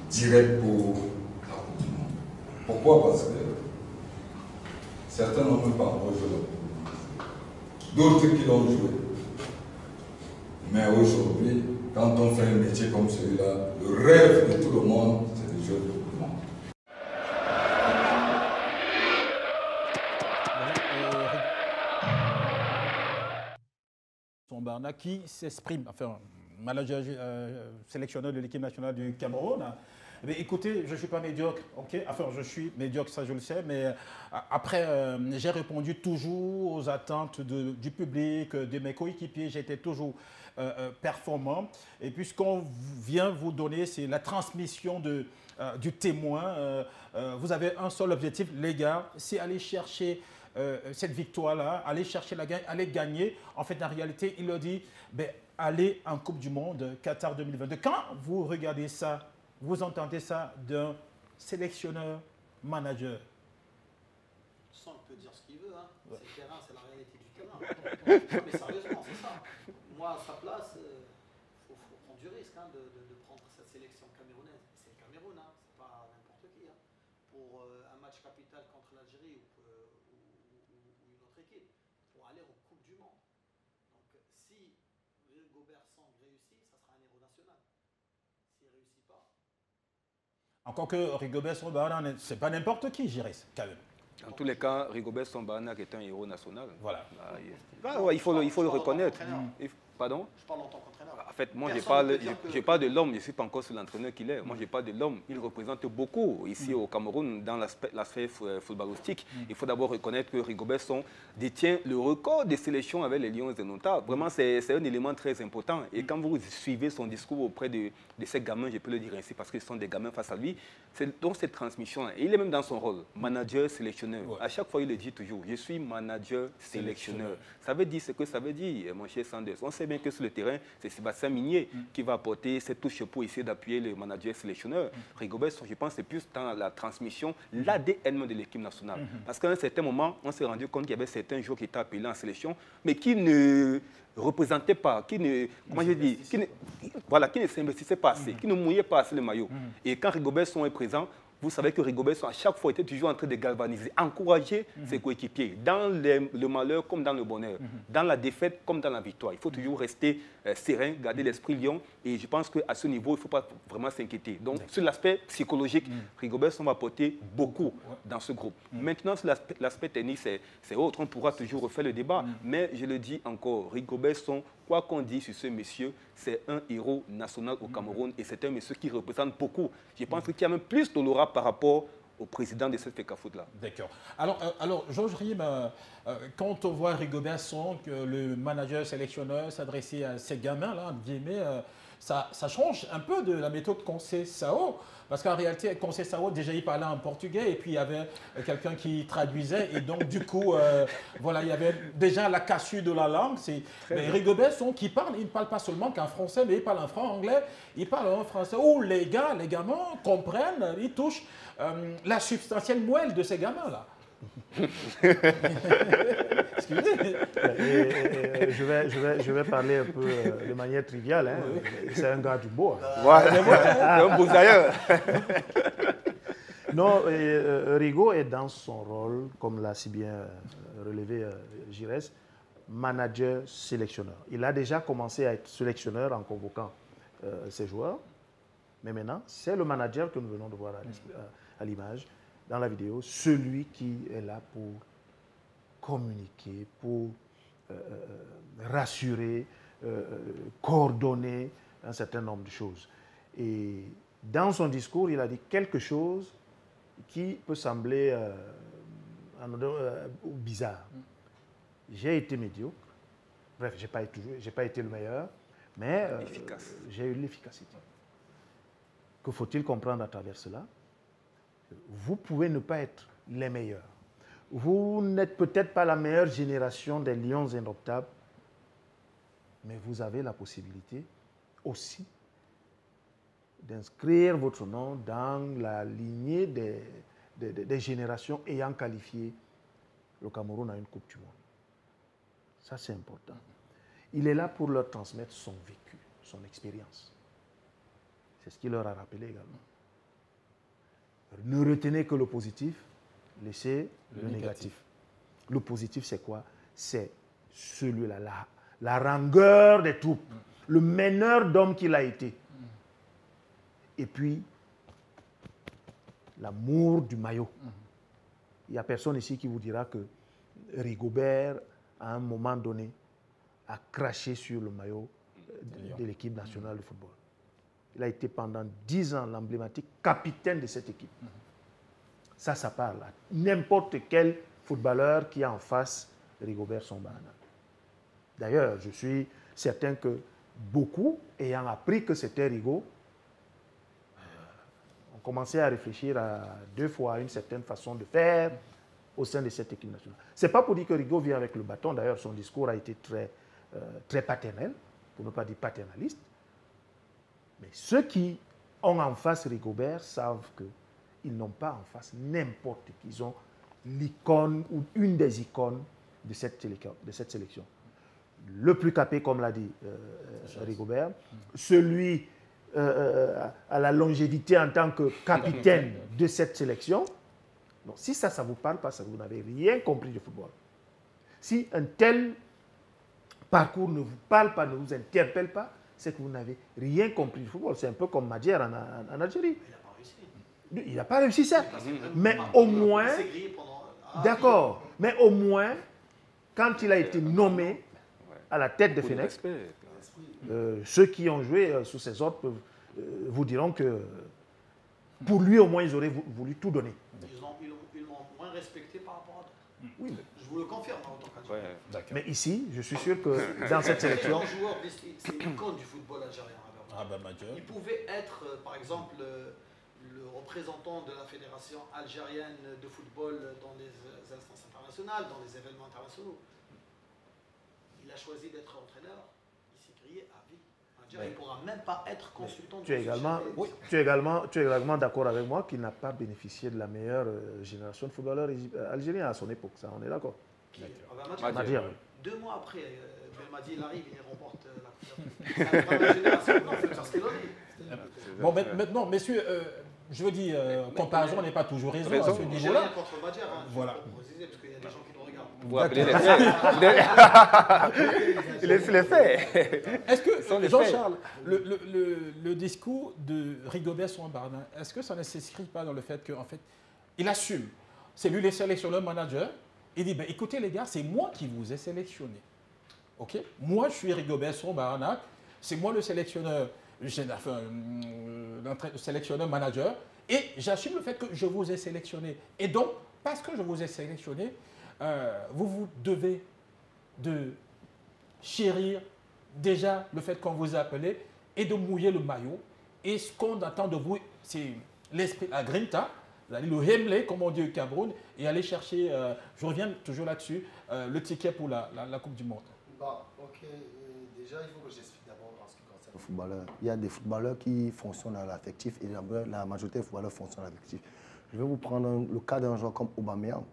[SPEAKER 7] directe pour la Coupe du Monde. Pourquoi? Parce que certains n'ont même pas encore joué la Coupe du Monde. D'autres qui l'ont joué. Mais aujourd'hui, quand on fait un métier comme celui-là, le rêve de tout le monde, c'est de jouer le Coupe du Monde.
[SPEAKER 1] Barna qui s'exprime, enfin, manager sélectionneur de l'équipe nationale du Cameroun. Mais écoutez, je ne suis pas médiocre, ok? Enfin, je suis médiocre, ça je le sais, mais après, j'ai répondu toujours aux attentes du public, de mes coéquipiers, j'étais toujours performant. Et puis, ce qu'on vient vous donner, c'est la transmission du témoin. Vous avez un seul objectif, les gars, c'est aller chercher cette victoire-là, aller chercher la gagne, aller gagner. En fait, en réalité, il leur dit, ben, allez en Coupe du Monde, Qatar 2022. Quand vous regardez ça, vous entendez ça d'un sélectionneur, manager.
[SPEAKER 2] Ça, on peut dire ce qu'il veut. Hein. Ouais. C'est le terrain, c'est la réalité du terrain. Non, mais sérieusement, c'est ça. Moi, à sa place, il faut prendre du risque hein, de prendre cette sélection camerounaise. C'est le Cameroun, hein. C'est pas n'importe qui. Hein. Pour un match capital contre l'Algérie ou une autre équipe, pour aller en Coupe du Monde. Donc, si Rigobert Song réussit, ça sera un héros national. S'il ne réussit pas.
[SPEAKER 1] Encore que Rigobert Song, ce n'est pas n'importe qui, Jiris, quand même.
[SPEAKER 3] Dans tous les cas, Rigobert Sambana est un héros national.
[SPEAKER 1] Voilà.
[SPEAKER 3] Il faut le reconnaître. Pardon?
[SPEAKER 2] Je parle en tant qu'entraîneur.
[SPEAKER 3] fait, moi,
[SPEAKER 2] Personne
[SPEAKER 3] je parle de l'homme, je ne suis pas encore sur l'entraîneur qu'il est. Moi, je parle de l'homme. Il représente beaucoup ici au Cameroun dans l'aspect footballistique. Il faut d'abord reconnaître que Rigobert Song détient le record des sélections avec les Lions indomptables. Vraiment, c'est un élément très important. Et quand vous suivez son discours auprès de ces gamins, je peux le dire ainsi, parce qu'ils sont des gamins face à lui, c'est donc cette transmission-là. Il est même dans son rôle, manager, sélectionneur. Ouais. À chaque fois, il le dit toujours, je suis manager, sélectionneur. Ça veut dire ce que ça veut dire, mon cher Sanders. On sait bien que sur le terrain, c'est Sébastien Migné qui va apporter cette touche pour essayer d'appuyer le manager sélectionneur. Rigobert, je pense, c'est plus dans la transmission, l'ADN de l'équipe nationale. Parce qu'à un certain moment, on s'est rendu compte qu'il y avait certains joueurs qui étaient appelés en sélection, mais qui ne représentaient pas, qui ne s'investissaient pas assez, qui ne mouillaient pas assez le maillot. Et quand Rigobert Song est présent, vous savez que Rigobert Song, à chaque fois, était toujours en train de galvaniser, encourager ses coéquipiers, dans le malheur comme dans le bonheur, dans la défaite comme dans la victoire. Il faut toujours rester serein, garder l'esprit lion. Et je pense qu'à ce niveau, il ne faut pas vraiment s'inquiéter. Donc, sur l'aspect psychologique, Rigobert Song va apporter beaucoup dans ce groupe. Maintenant, sur l'aspect technique, c'est autre. On pourra toujours refaire le débat. Mais je le dis encore, Rigobert Song, quoi qu'on dise sur ce monsieur, c'est un héros national au Cameroun et c'est un monsieur qui représente beaucoup. Je pense qu'il y a même plus de l'aura par rapport au président de cette FECAFOOT-là.
[SPEAKER 1] D'accord. Alors Georges Riem, quand on voit Rigobert Song, le manager sélectionneur, s'adresser à ces gamins-là, ça change un peu de la méthode Conceição. Parce qu'en réalité, Conceição, déjà, il parlait en portugais et puis il y avait quelqu'un qui traduisait. Et donc, du coup, voilà, il y avait déjà la cassure de la langue. Mais Rigobert Song qui parle, il ne parle pas seulement qu'en français, mais il parle en anglais, il parle en français où les gamins comprennent, ils touchent la substantielle moelle de ces gamins-là.
[SPEAKER 4] Excusez. Je vais parler un peu de manière triviale. Hein. C'est un gars du beau. Hein.
[SPEAKER 3] Ouais, c'est un beau d'ailleurs.
[SPEAKER 4] Non, Rigo est dans son rôle, comme l'a si bien relevé Giresse, manager-sélectionneur. Il a déjà commencé à être sélectionneur en convoquant ses joueurs. Mais maintenant, c'est le manager que nous venons de voir à l'image, dans la vidéo, celui qui est là pour communiquer, pour rassurer, coordonner un certain nombre de choses. Et dans son discours, il a dit quelque chose qui peut sembler bizarre. J'ai été médiocre, bref, je n'ai pas été le meilleur, mais j'ai eu l'efficacité. Que faut-il comprendre à travers cela? Vous pouvez ne pas être les meilleurs. Vous n'êtes peut-être pas la meilleure génération des lions indomptables, mais vous avez la possibilité aussi d'inscrire votre nom dans la lignée des générations ayant qualifié le Cameroun à une Coupe du Monde. Ça, c'est important. Il est là pour leur transmettre son vécu, son expérience. C'est ce qu'il leur a rappelé également. Ne retenez que le positif, laissez le négatif. Le positif, c'est quoi? C'est celui-là, la rangueur des troupes, le meneur d'hommes qu'il a été. Et puis, l'amour du maillot. Il n'y a personne ici qui vous dira que Rigobert, à un moment donné, a craché sur le maillot de l'équipe nationale de football. Il a été pendant 10 ans l'emblématique capitaine de cette équipe. Ça parle à n'importe quel footballeur qui a en face Rigobert Song. D'ailleurs, je suis certain que beaucoup, ayant appris que c'était Rigo, ont commencé à réfléchir à deux fois à une certaine façon de faire au sein de cette équipe nationale. Ce n'est pas pour dire que Rigo vient avec le bâton. D'ailleurs, son discours a été très paternel, pour ne pas dire paternaliste. Mais ceux qui ont en face Rigobert savent qu'ils n'ont pas en face n'importe qui. Ils ont l'icône ou une des icônes de cette sélection. Le plus capé, comme l'a dit Rigobert, celui à la longévité en tant que capitaine de cette sélection. Donc, si ça ne vous parle pas, ça vous n'avez rien compris du football. Si un tel parcours ne vous parle pas, ne vous interpelle pas, c'est que vous n'avez rien compris du football. C'est un peu comme Madjer en Algérie. Il n'a pas réussi, certes. Mais au moins, d'accord, mais au moins, quand il a été nommé à la tête de Fenech, Ceux qui ont joué sous ses ordres vous diront que pour lui, au moins, ils auraient voulu tout donner.
[SPEAKER 2] Ils m'ont moins respecté par rapport à d'autres.
[SPEAKER 4] Oui,
[SPEAKER 2] Je vous le confirme en tant qu'adjoint.
[SPEAKER 4] mais ici, je suis sûr que dans cette sélection...
[SPEAKER 2] C'est l'icône du football algérien. Il pouvait être, par exemple, le représentant de la fédération algérienne de football dans les instances internationales, dans les événements internationaux. Il a choisi d'être entraîneur, il s'est grillé à vie. Il ne pourra même pas être consultant.
[SPEAKER 4] Tu es également d'accord avec moi qu'il n'a pas bénéficié de la meilleure génération de footballeurs algériens à son époque, ça, on est d'accord.
[SPEAKER 2] Madir. 2 mois après, Belmadi, il arrive, il remporte la Coupe d'Afrique. C'est la génération, parce qu'il a dit.
[SPEAKER 1] Bon, maintenant, messieurs, je veux dire, comparaison n'est pas toujours raison à ce niveau-là.
[SPEAKER 2] Contre Madir,
[SPEAKER 1] voilà.
[SPEAKER 2] Pour préciser, parce qu'il y a des gens qui nous regardent.
[SPEAKER 3] Vous rappelez les faits. Les faits.
[SPEAKER 1] Est-ce que, Jean-Charles, le discours de Rigobert Song-Barna, est-ce que ça ne s'inscrit pas dans le fait qu'en fait, il assume, c'est lui le sélectionneur manager, il dit, ben, écoutez les gars, c'est moi qui vous ai sélectionné. Ok? Moi, je suis Rigobert Song-Barna, c'est moi le sélectionneur, sélectionneur manager, et j'assume le fait que je vous ai sélectionné. Et donc, parce que je vous ai sélectionné, vous devez de chérir déjà le fait qu'on vous a appelé et de mouiller le maillot. Et ce qu'on attend de vous, c'est l'esprit, la grinta, le hemley, comme on dit au Cameroun, et aller chercher, je reviens toujours là-dessus, le ticket pour la Coupe du Monde.
[SPEAKER 5] Bah, ok, déjà il faut que j'explique d'abord en ce qui concerne le footballeur. Il y a des footballeurs qui fonctionnent à l'affectif et la majorité des footballeurs fonctionnent à l'affectif. Je vais vous prendre le cas d'un joueur comme Aubameyang.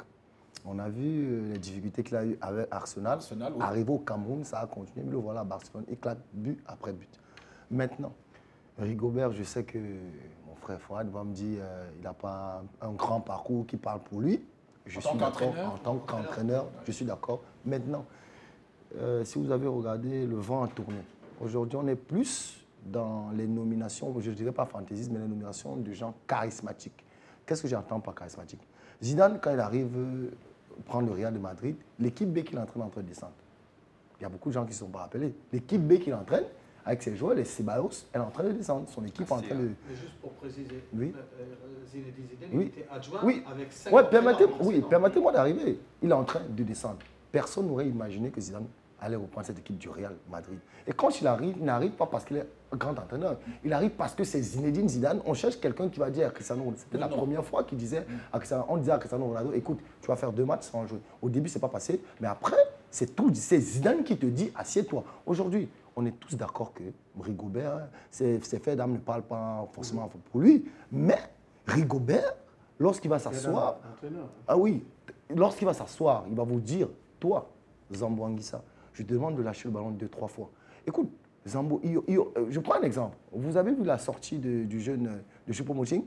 [SPEAKER 5] On a vu les difficultés qu'il a eues avec Arsenal. Oui. Arrivé au Cameroun, ça a continué. Mais le voilà à Barcelone, il claque but après but. Maintenant, Rigobert, je sais que mon frère Fouad va me dire il n'a pas un grand parcours qui parle pour lui. Je suis d'accord. En tant qu'entraîneur, je suis d'accord. Maintenant, si vous avez regardé, le vent a tourné. Aujourd'hui, on est plus dans les nominations, je ne dirais pas fantaisisme, mais les nominations de gens charismatiques. Qu'est-ce que j'entends par charismatique? Zidane, quand il arrive prendre le Real de Madrid, l'équipe B qu'il entraîne en train de descendre. Il y a beaucoup de gens qui ne sont pas rappelés. L'équipe B qu'il entraîne, avec ses joueurs, les Ceballos, elle est en train de descendre. Son équipe est en train de...
[SPEAKER 2] Mais juste pour préciser,
[SPEAKER 5] oui.
[SPEAKER 2] Zinedine Zidane,
[SPEAKER 5] oui.
[SPEAKER 2] il était adjoint avec 5
[SPEAKER 5] permettez-moi d'arriver. Il est en train de descendre. Personne n'aurait imaginé que Zidane allait reprendre cette équipe du Real Madrid. Et quand il arrive, il n'arrive pas parce qu'il est un grand entraîneur. Il arrive parce que c'est Zinedine Zidane. On cherche quelqu'un qui va dire à Cristiano Ronaldo. C'était la première fois qu'il disait à Cristiano, on disait à Cristiano Ronaldo, écoute, tu vas faire 2 matchs sans jouer. Au début, ce n'est pas passé, mais après, c'est tout. C'est Zidane qui te dit, assieds-toi. Aujourd'hui, on est tous d'accord que Rigobert, ses faits d'âme ne parlent pas forcément pour lui. Mais Rigobert, lorsqu'il va s'asseoir, ah oui, lorsqu'il va s'asseoir, il va vous dire, toi, Zambo Anguissa, je te demande de lâcher le ballon 2-3 fois. Écoute, Zambo, je prends un exemple. Vous avez vu la sortie du jeune de Choupo-Moting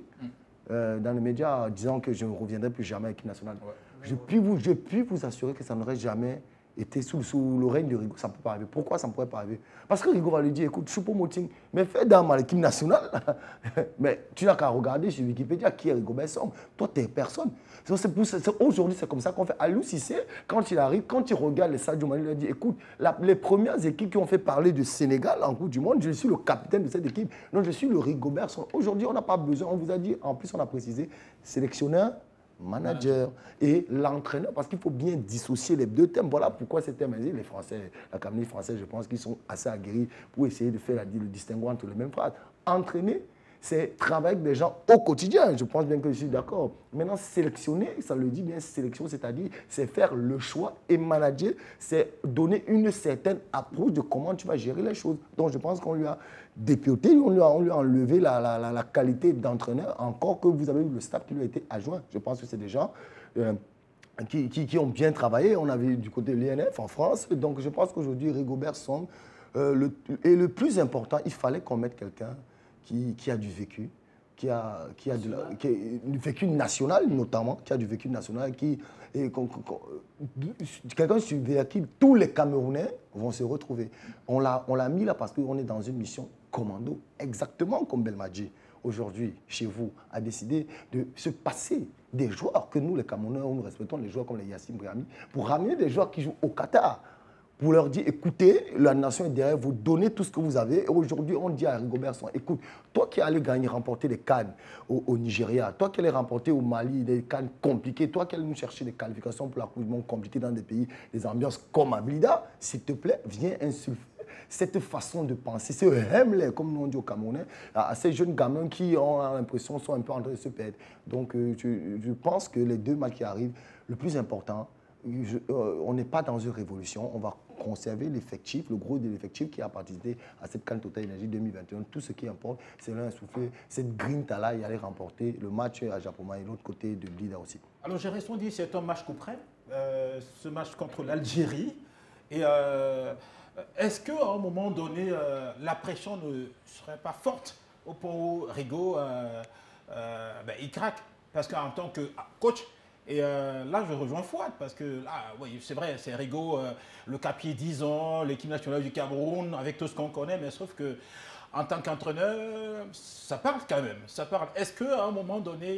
[SPEAKER 5] dans les médias disant que je ne reviendrai plus jamais à l'équipe nationale. Je puis vous assurer que ça n'aurait jamais été sous le règne de Rigo. Ça ne peut pas arriver. Pourquoi ça ne pourrait pas arriver? Parce que Rigo va lui dire, écoute, Choupo-Moting, mais fais d'âme à l'équipe nationale. Mais tu n'as qu'à regarder sur Wikipédia qui est Rigobert Song. Toi, tu es personne. Aujourd'hui, c'est comme ça qu'on fait. Aliou Cissé, quand il arrive, quand il regarde les Sadio Mané, il lui dit, écoute, les premières équipes qui ont fait parler de Sénégal en Coupe du Monde, je suis le capitaine de cette équipe. Non, je suis le Rigobert Song. Aujourd'hui, on n'a pas besoin. On vous a dit, en plus, on a précisé, sélectionneur, manager et l'entraîneur, parce qu'il faut bien dissocier les deux thèmes. Voilà pourquoi ces thèmes, les Français, la Camélie française, je pense qu'ils sont assez aguerris pour essayer de faire le distinguo entre les mêmes phrases. Entraîner, c'est travailler avec des gens au quotidien. Je pense bien que je suis d'accord. Maintenant, sélectionner, ça le dit bien, sélection, c'est-à-dire c'est faire le choix et manager, c'est donner une certaine approche de comment tu vas gérer les choses. Donc, je pense qu'on lui a dépioté, on lui a enlevé la qualité d'entraîneur, encore que vous avez eu le staff qui lui a été adjoint. Je pense que c'est des gens qui ont bien travaillé. On avait du côté de l'INF en France. Donc, je pense qu'aujourd'hui, Rigobert Song, et le plus important, il fallait qu'on mette quelqu'un qui a du vécu, qui a du vécu national notamment, qui a du vécu national, quelqu'un sur qui tous les Camerounais vont se retrouver. On l'a mis là parce qu'on est dans une mission commando, exactement comme Belmadi, aujourd'hui, chez vous, a décidé de se passer des joueurs que nous, les Camerounais, nous respectons, les joueurs comme les Yacine Brahimi, pour ramener des joueurs qui jouent au Qatar. pour leur dire, écoutez, la nation est derrière vous, donnez tout ce que vous avez. Et aujourd'hui, on dit à Rigobert Song, écoute, toi qui allais gagner, remporter des CAN au Nigeria, toi qui allais remporter au Mali des CAN compliqués, toi qui allais nous chercher des qualifications pour la Coupe du Monde compliquée dans des pays, des ambiances comme à Blida, s'il te plaît, viens insulter cette façon de penser, ce Hemler, comme nous on dit au Camerounais, à ces jeunes gamins qui ont l'impression sont un peu en train de se perdre. Donc je pense que les 2 matchs qui arrivent, le plus important, on n'est pas dans une révolution, on va conserver l'effectif, le gros de l'effectif qui a participé à cette CAN Total Energy 2021. Tout ce qui importe, c'est l'insoufflé, cette grinta-là, il allait remporter le match à Japoma et l'autre côté de Blida aussi.
[SPEAKER 1] Alors j'ai répondu, c'est un match coup près, ce match contre l'Algérie. Et est-ce qu'à un moment donné, la pression ne serait pas forte au point où Rigo, il craque? Parce qu'en tant que coach, et là je rejoins Fouad, parce que là, oui, c'est vrai, c'est Rigo, le capier 10 ans, l'équipe nationale du Cameroun, avec tout ce qu'on connaît, mais sauf que en tant qu'entraîneur, ça parle quand même, ça parle. Est-ce qu'à un moment donné,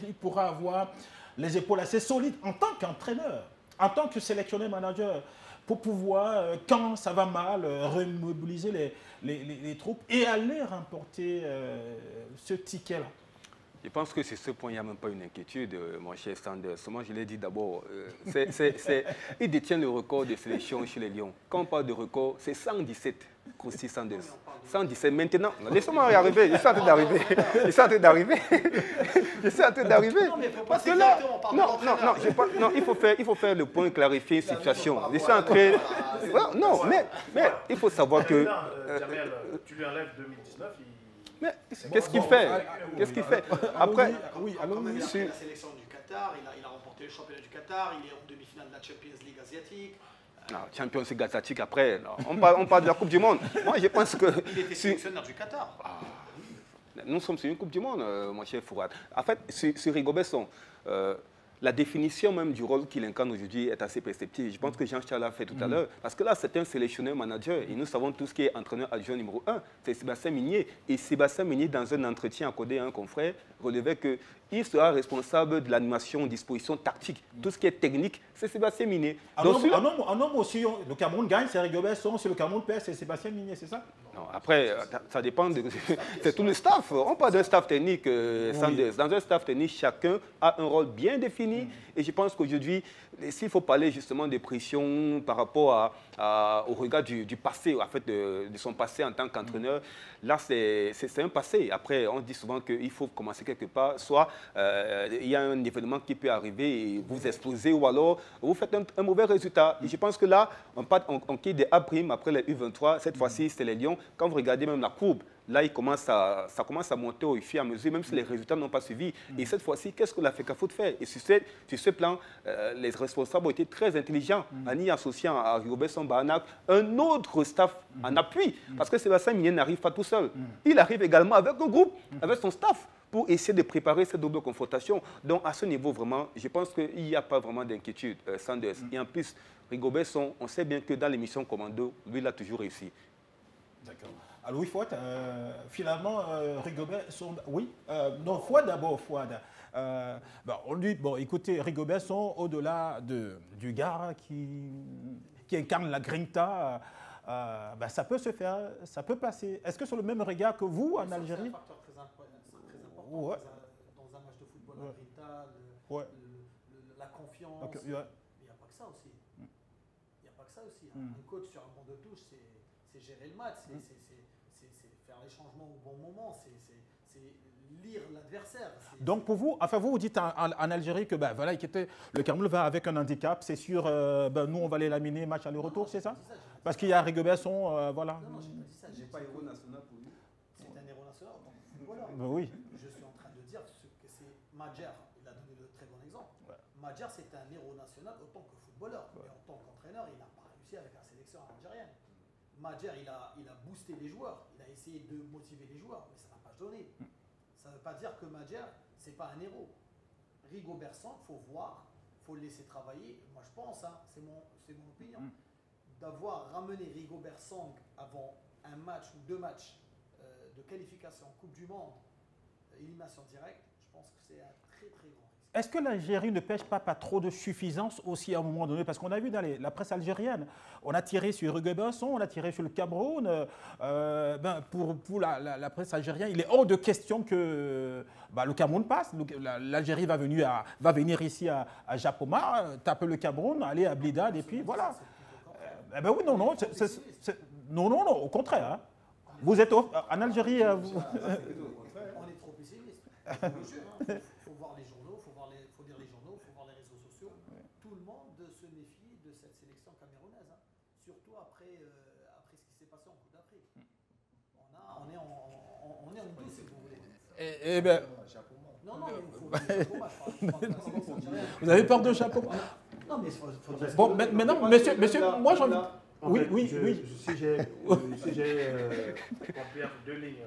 [SPEAKER 1] il pourra avoir les épaules assez solides en tant qu'entraîneur, en tant que sélectionneur manager, pour pouvoir, quand ça va mal, remobiliser les troupes et aller remporter ce ticket-là?
[SPEAKER 3] Je pense que sur ce point, il n'y a même pas une inquiétude, mon cher Sanders. Moi, je l'ai dit d'abord, il détient le record de sélection chez les Lions. Quand on parle de record, c'est 117, Kosti Sanders. 117. Maintenant, laissez-moi y arriver, je suis en train d'arriver. Je suis en train d'arriver. Je suis en train d'arriver. Parce que là, non, il faut faire le point, clarifier une situation. Je suis en train... Non, mais il faut savoir que...
[SPEAKER 4] Jamel, tu lui enlèves 2019,
[SPEAKER 3] mais qu'est-ce qu'il fait? Qu'est-ce qu'il fait? Après,
[SPEAKER 2] oui, la sélection du Qatar, il a remporté le championnat du Qatar, il est en demi-finale de la Champions League asiatique.
[SPEAKER 3] Non, Champions League asiatique après, non. On parle de la Coupe du Monde. Moi, je pense que...
[SPEAKER 2] Il était sélectionneur du Qatar.
[SPEAKER 3] Nous sommes sur une Coupe du Monde, mon cher Fouad. En fait, sur Rigobert Song, la définition même du rôle qu'il incarne aujourd'hui est assez perceptive. Je pense que Jean-Charles l'a fait tout à l'heure. Parce que là, c'est un sélectionneur manager. Et nous savons tout ce qui est entraîneur adjoint numéro 1. C'est Sébastien Migné. Et Sébastien Migné, dans un entretien accordé à un confrère, relevait qu'il sera responsable de l'animation, disposition tactique. Tout ce qui est technique, c'est Sébastien Migné.
[SPEAKER 1] Un homme aussi, le Cameroun gagne, c'est Rigobert Song. Si le Cameroun perd, c'est Sébastien Migné, c'est ça?
[SPEAKER 3] Non, après, ça dépend de... C'est tout le staff. On parle d'un staff technique, Sanders. Dans un staff technique, chacun a un rôle bien défini. Et je pense qu'aujourd'hui, s'il faut parler justement de pression par rapport au regard du passé, en fait, de son passé en tant qu'entraîneur, là, c'est un passé. Après, on dit souvent qu'il faut commencer quelque part. Soit il y a un événement qui peut arriver et vous explosez, ou alors vous faites un mauvais résultat. Et je pense que là, on quitte des A' après les U23. Cette fois-ci, c'est les Lions. Quand vous regardez même la courbe, là, ça commence à monter au fur et à mesure, même si les résultats n'ont pas suivi. Et cette fois-ci, qu'est-ce que la FECAFOOT fait? Et sur ce plan, les responsables ont été très intelligents en y associant à Rigobert Song Bahanak un autre staff en appui. Parce que Sébastien Migné n'arrive pas tout seul. Il arrive également avec un groupe, avec son staff, pour essayer de préparer cette double confrontation. Donc, à ce niveau, vraiment, je pense qu'il n'y a pas vraiment d'inquiétude, Sanders. Et en plus, Rigobert Song, on sait bien que dans l'émission Commando, lui, il a toujours réussi.
[SPEAKER 1] D'accord. Alors oui, Fouad, finalement, Rigobert Song... Oui, non, Fouad d'abord, Fouad. Écoutez, Rigobert Song, au-delà du gars qui incarne la grinta, ça peut se faire, ça peut passer. Est-ce que sur le même regard que vous, en Algérie?
[SPEAKER 2] C'est un facteur très important
[SPEAKER 1] Ouais.
[SPEAKER 2] dans un match de football, la grinta, la confiance.
[SPEAKER 1] Okay,
[SPEAKER 2] Mais il n'y a pas que ça aussi. Il n'y a pas que ça aussi. Un coach sur un banc de touche, c'est gérer le match, c'est faire les changements au bon moment, c'est lire l'adversaire.
[SPEAKER 1] Donc pour vous, enfin vous dites en Algérie que voilà, le Cameroun va avec un handicap, c'est sûr, nous on va les laminer match aller-retour, c'est ça? Parce qu'il y a Rigobert Song, voilà.
[SPEAKER 2] Non, j'ai pas dit ça. J'ai pas héros national pour lui. C'est un héros national en tant que footballeur.
[SPEAKER 1] Oui.
[SPEAKER 2] Je suis en train de dire que c'est Madjer, il a donné de très bon exemple. Ouais. Madjer, c'est un héros national autant que footballeur. Ouais. Mais en tant qu'entraîneur, il n'a pas réussi avec la sélection algérienne. Madjer, il a boosté les joueurs, il a essayé de motiver les joueurs, mais ça n'a pas donné. Ça ne veut pas dire que Madjer, ce n'est pas un héros. Rigobert Song, il faut voir, il faut le laisser travailler. Moi, je pense, c'est mon opinion, d'avoir ramené Rigobert Song avant un match ou 2 matchs de qualification Coupe du Monde, élimination directe, je pense que c'est un très très grand risque.
[SPEAKER 1] est-ce que l'Algérie ne pêche pas trop de suffisance aussi à un moment donné? Parce qu'on a vu dans la presse algérienne, on a tiré sur Uruguay-Besson, on a tiré sur le Cameroun. Pour la presse algérienne, il est hors de question que le Cameroun passe. L'Algérie va venir ici à Japoma, taper le Cameroun, aller à Blidad et puis voilà. Oui, non, non, non, au contraire. Hein. Vous êtes en Algérie.
[SPEAKER 2] On est trop pessimiste. Il faut voir les journaux, il faut lire les journaux, il faut voir les réseaux sociaux. Tout le monde se méfie de cette sélection camerounaise, hein. Surtout après ce qui s'est passé en Coupe d'Afrique. On est en douce, si vous voulez. Non, mais il faut
[SPEAKER 1] vous avez peur de chapeau?
[SPEAKER 2] Non, mais il faut dire.
[SPEAKER 1] Bon, maintenant, monsieur, moi j'ai envie. Oui.
[SPEAKER 4] Si j'ai compris deux lignes,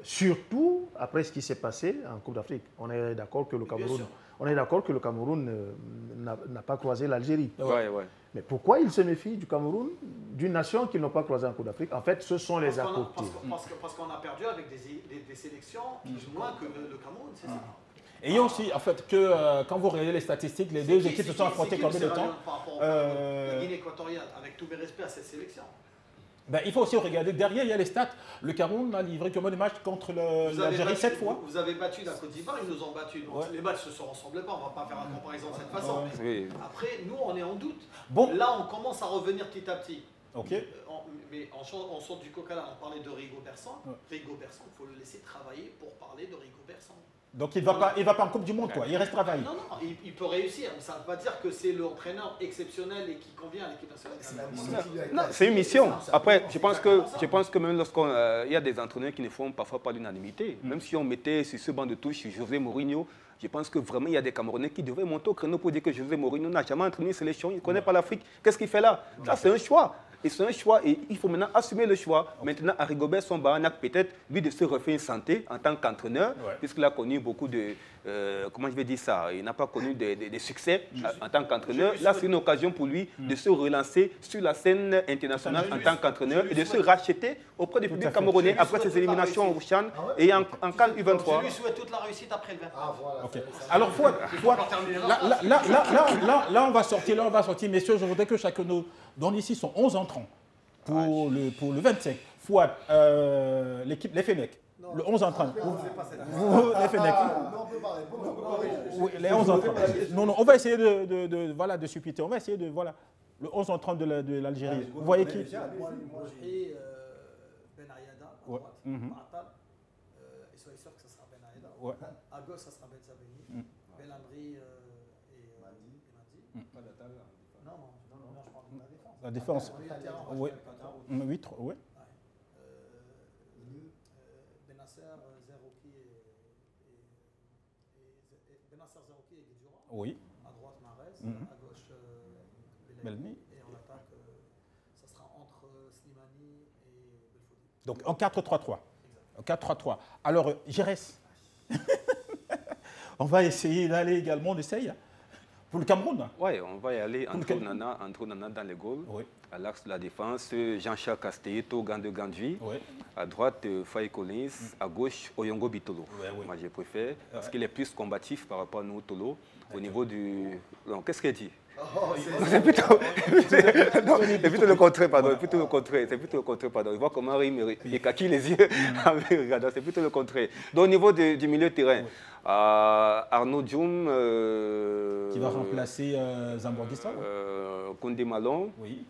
[SPEAKER 4] surtout après ce qui s'est passé en Coupe d'Afrique. On est d'accord que le Cameroun, n'a pas croisé l'Algérie.
[SPEAKER 3] Ouais.
[SPEAKER 4] Mais pourquoi ils se méfient du Cameroun, d'une nation qu'ils n'ont pas croisée en Coupe d'Afrique? En fait, ce sont les à côté.
[SPEAKER 2] Parce qu'on a perdu avec des sélections qui jouent moins que le Cameroun, c'est ça.
[SPEAKER 1] Et il y a aussi, en fait, que quand vous regardez les statistiques, les deux équipes se sont affrontées combien de temps?
[SPEAKER 2] La Guinée équatoriale, avec tous mes respects à cette sélection.
[SPEAKER 1] Il faut aussi regarder, derrière, il y a les stats. Le Cameroun a livré combien de matchs contre l'Algérie 7 fois?
[SPEAKER 2] Vous avez battu la Côte d'Ivoire, ils nous ont battus. Donc les matchs ne se ressemblent pas, on ne va pas faire une comparaison de cette façon.
[SPEAKER 3] Oui.
[SPEAKER 2] Après, nous, on est en doute.
[SPEAKER 1] Bon.
[SPEAKER 2] Là, on commence à revenir petit à petit.
[SPEAKER 1] Okay.
[SPEAKER 2] Mais on sort du coq à l'âne. On parlait de Rigo-Berson. Rigo-Berson, il faut le laisser travailler pour parler de Rigo-Berson.
[SPEAKER 1] Donc il ne va pas en Coupe du Monde, quoi. Il reste travailler.
[SPEAKER 2] Non, il peut réussir. Mais ça ne veut pas dire que c'est l'entraîneur exceptionnel et qui convient à l'équipe nationale.
[SPEAKER 3] Non, c'est une mission. Après, je pense que même lorsqu'il y a des entraîneurs qui ne font parfois pas l'unanimité, même si on mettait sur ce banc de touche José Mourinho, je pense que vraiment il y a des Camerounais qui devraient monter au créneau pour dire que José Mourinho n'a jamais entraîné une sélection, il ne connaît pas l'Afrique. Qu'est-ce qu'il fait là? Ça, c'est un choix. Et c'est un choix et il faut maintenant assumer le choix. Maintenant, à Rigobert Sambagnac, peut-être, lui, de se refaire une santé en tant qu'entraîneur, puisqu'il a connu beaucoup de... comment je vais dire ça? Il n'a pas connu de succès en tant qu'entraîneur. Là, c'est une occasion pour lui de se relancer sur la scène internationale en tant qu'entraîneur et de se racheter auprès du public camerounais après ses éliminations au Chan et en CAN U23.
[SPEAKER 2] Je lui souhaite toute la réussite après le 20.
[SPEAKER 5] Voilà.
[SPEAKER 1] Okay. Alors, là, on va sortir. Messieurs, je voudrais que chacun nous donne ici son 11 entrants pour le 25. Fouad, l'équipe, les Fenech, le 11 entrants. Les Fenech. Les 11 entrants. Non, on va essayer de suppléter. On va essayer de, le 11 entrants de l'Algérie. Vous voyez qui?
[SPEAKER 2] Moi, j'ai Ben Ayada, à droite, Matal. Et soyez sûr que ce sera Ben Ayada. À gauche, ce sera Ben Sabeni. Ben Amri et Madi. Non, je parle de la défense.
[SPEAKER 1] La défense. Oui. 8, oui.
[SPEAKER 2] Benasser, Zerouki et Guedjoura.
[SPEAKER 1] Oui.
[SPEAKER 2] À droite, Marez. À gauche, Belmi. Et en attaque, ça sera entre Slimani et Belfodil.
[SPEAKER 1] Donc en 4-3-3. En 4-3-3. Alors, Gérès. On va essayer d'aller également, on essaye. Pour le Cameroun?
[SPEAKER 3] Oui, on va y aller entre Nana dans les goals. Oui. À l'axe de la défense, Jean-Charles Castelletto, Gande Gandvi. Oui. À droite, Faye Collins. À gauche, Oyongo Bitolo. Oui. Moi, je préfère. Parce qu'il est plus combatif par rapport à nous, Tolo. Au niveau du... Qu'est-ce qu'il dit? C'est plutôt le contraire, pardon. C'est plutôt le contraire, pardon. Il voit comment il caquille les yeux. C'est plutôt le contraire. Donc, au niveau du milieu de terrain, Arnaud Dioum.
[SPEAKER 1] Qui va remplacer Zambourguissa.
[SPEAKER 3] Koundé Malon.
[SPEAKER 1] Oui.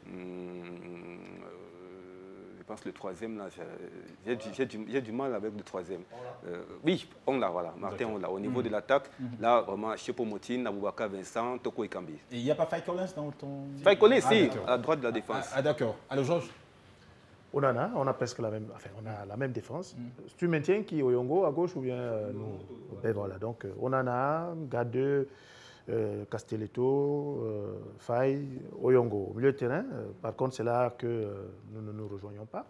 [SPEAKER 3] Je pense le troisième, là, j'ai du mal avec le troisième. Oui, on l'a, voilà. Martin, on l'a. Au niveau de l'attaque, là, vraiment, Chepomotine, Aboubakar Vincent, Toko Ekambi.
[SPEAKER 1] Et il n'y a pas Faye Collins dans ton...
[SPEAKER 3] Faye Collins, si, à droite de la défense.
[SPEAKER 1] D'accord. Alors, Georges?
[SPEAKER 4] On a presque la même, on a la même défense. Tu maintiens qui, Oyongo à gauche ou bien nous? Et voilà, donc Onana, Gade, Castelletto, Faye, Oyongo. Au milieu de terrain, par contre, c'est là que nous ne nous rejoignons pas.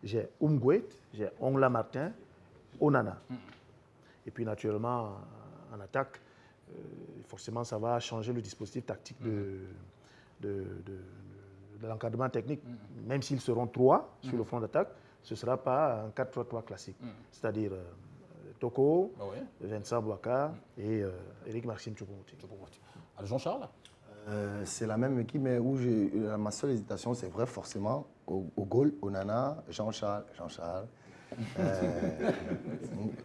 [SPEAKER 4] J'ai Oumgouet, j'ai Ongla Martin, Onana. Et puis naturellement, en attaque, forcément, ça va changer le dispositif tactique de l'encadrement technique. Même s'ils seront 3 sur le front d'attaque, ce ne sera pas un 4-3-3 classique. C'est-à-dire Toko, Vincent Bouaka et Eric Maxime Choupo-Moting.
[SPEAKER 1] Alors Jean-Charles?
[SPEAKER 5] C'est la même équipe, mais où ma seule hésitation, c'est vrai, forcément, au goal, Onana, Jean-Charles,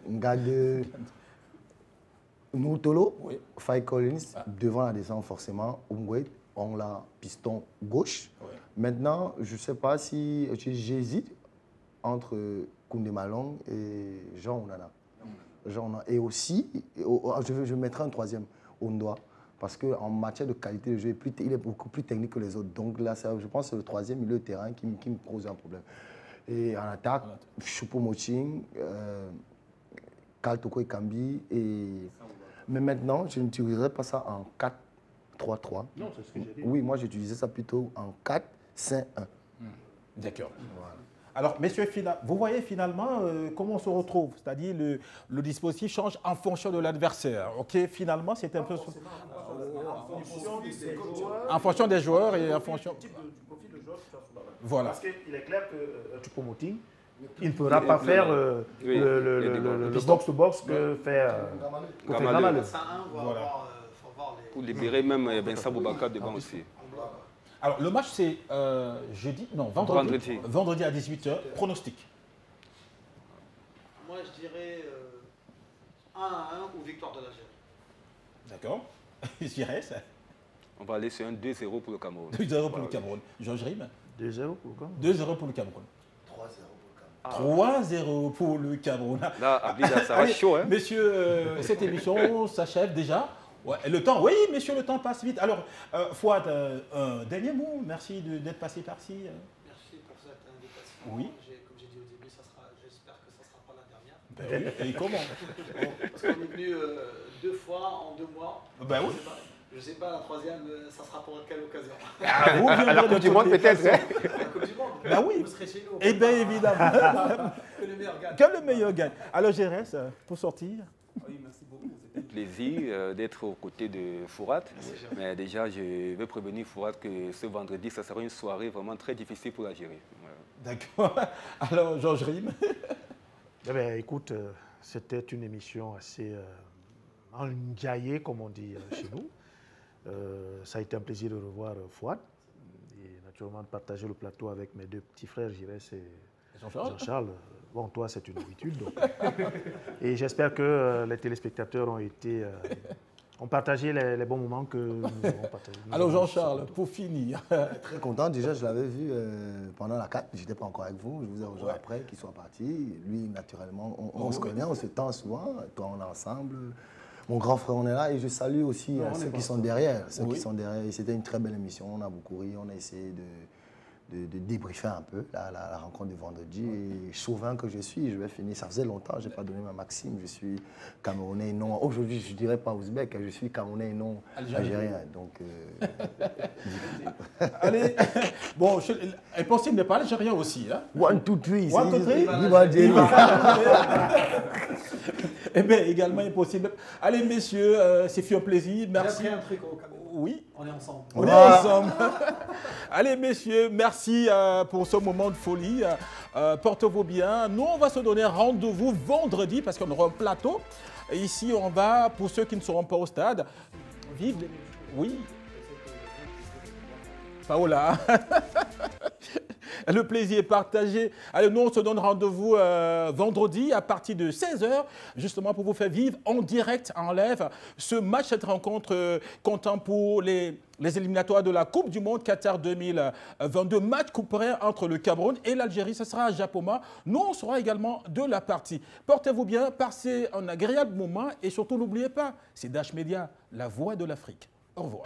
[SPEAKER 5] Ngade, Noutolo, Faye Collins, devant la descente, forcément, Umgwet, on l'a piston gauche. Maintenant, je ne sais pas si j'hésite entre Koundé Malong et Jean Onana. Et aussi, je mettrai un troisième, Ondoa. Parce qu'en matière de qualité de jeu, il est beaucoup plus technique que les autres. Donc là, je pense que c'est le troisième milieu de terrain qui me pose un problème. Et en attaque, Choupo-Moting, Kaltoko Ekambi. Mais maintenant, je n'utiliserai pas ça en 4-3-3.
[SPEAKER 4] Non, c'est ce que j'ai dit.
[SPEAKER 5] Oui, moi j'utilisais ça plutôt en 4-5-1.
[SPEAKER 1] D'accord. Voilà. Alors, messieurs, vous voyez finalement comment on se retrouve, c'est-à-dire le dispositif change en fonction de l'adversaire. Ok, finalement, c'est un peu en fonction des joueurs et en fonction
[SPEAKER 4] du profil de joueur.
[SPEAKER 1] Voilà.
[SPEAKER 4] Parce qu'il est clair que Choupo-Moting, il ne pourra pas faire le box-to-box que fait Gamaleu.
[SPEAKER 3] Pour libérer même Vincent Bouaka devant aussi.
[SPEAKER 1] Alors, le match, c'est vendredi. Vendredi à 18h. Pronostic.
[SPEAKER 2] Moi, je dirais 1-1 ou victoire de l'Algérie.
[SPEAKER 1] D'accord. Je dirais ça.
[SPEAKER 3] On va aller sur un 2-0 pour le Cameroun.
[SPEAKER 1] 2-0 pour le Cameroun. Georges Rime.
[SPEAKER 4] 2-0 pour le Cameroun.
[SPEAKER 1] 2-0 pour le Cameroun. 3-0 pour le Cameroun.
[SPEAKER 3] Là, Abida, ça va chaud. Hein?
[SPEAKER 1] Messieurs, cette émission s'achève déjà. Ouais, le temps, oui, messieurs, le temps passe vite. Alors, Fouad, un dernier mot. Merci d'être passé par-ci.
[SPEAKER 2] Merci pour cette invitation.
[SPEAKER 1] Oui.
[SPEAKER 2] Comme j'ai dit au début, j'espère que ça ne sera pas la dernière.
[SPEAKER 1] Ben oui. Et comment?
[SPEAKER 2] Parce qu'on est venu 2 fois en 2 mois.
[SPEAKER 1] Ben oui.
[SPEAKER 2] Je ne sais pas, la troisième, ça sera pour quelle occasion?
[SPEAKER 3] À la Coupe du Monde, peut-être.
[SPEAKER 2] La Coupe du Monde.
[SPEAKER 1] Ben oui.
[SPEAKER 2] Vous serez chez nous.
[SPEAKER 1] Eh bien, évidemment.
[SPEAKER 2] Que le meilleur gagne.
[SPEAKER 1] Que le meilleur gagne. Alors, Gérès, pour sortir.
[SPEAKER 3] Oui, merci beaucoup. C'était un plaisir d'être aux côtés de Fouad. Mais déjà, je veux prévenir Fouad que ce vendredi, ça sera une soirée vraiment très difficile pour l'Algérie.
[SPEAKER 1] D'accord. Alors, Georges Rime.
[SPEAKER 4] Eh bien, écoute, c'était une émission assez enjaillée, comme on dit chez nous. Ça a été un plaisir de revoir Fouad et naturellement de partager le plateau avec mes 2 petits frères, Gérès et Jean-Charles. Bon, toi, c'est une habitude. Donc. Et j'espère que les téléspectateurs ont partagé les bons moments que nous avons partagés.
[SPEAKER 1] Alors, Jean-Charles, pour finir.
[SPEAKER 5] Très content. Déjà, je l'avais vu pendant la 4. Je n'étais pas encore avec vous. Je vous ai rejoint après qu'il soit parti. Lui, naturellement, on se connaît, on se tend souvent. Toi, on est ensemble. Mon grand frère, on est là. Et je salue aussi ceux qui sont derrière. C'était une très belle émission. On a beaucoup ri. On a essayé de débriefer un peu la rencontre de vendredi. Et chauvin que je suis, je vais finir. Ça faisait longtemps, je n'ai pas donné ma maxime. Je suis Camerounais et non. Aujourd'hui, je ne dirais pas ouzbek, je suis Camerounais et non algérien. Donc,
[SPEAKER 1] allez, bon, impossible n'est pas algérien aussi. Hein?
[SPEAKER 5] 1, 2, 3.
[SPEAKER 1] 1, 2, 3. Eh bien, également impossible. Allez, messieurs, c'est fait un plaisir. Merci.
[SPEAKER 2] J'ai appris un truc au Cameroun.
[SPEAKER 1] Oui.
[SPEAKER 2] On est ensemble.
[SPEAKER 1] On est ensemble. Allez, messieurs, merci pour ce moment de folie. Portez-vous bien. Nous, on va se donner rendez-vous vendredi parce qu'on aura un plateau. Et ici, on va, pour ceux qui ne seront pas au stade, vivre les... Oui. Paola. Le plaisir est partagé. Allez, nous, on se donne rendez-vous vendredi à partir de 16h, justement pour vous faire vivre en direct, en live, ce match, cette rencontre comptant pour les éliminatoires de la Coupe du Monde Qatar 2022. Match couperé entre le Cameroun et l'Algérie. Ce sera à Japoma. Nous, on sera également de la partie. Portez-vous bien, passez un agréable moment et surtout, n'oubliez pas, c'est Dash Media, la voix de l'Afrique. Au revoir.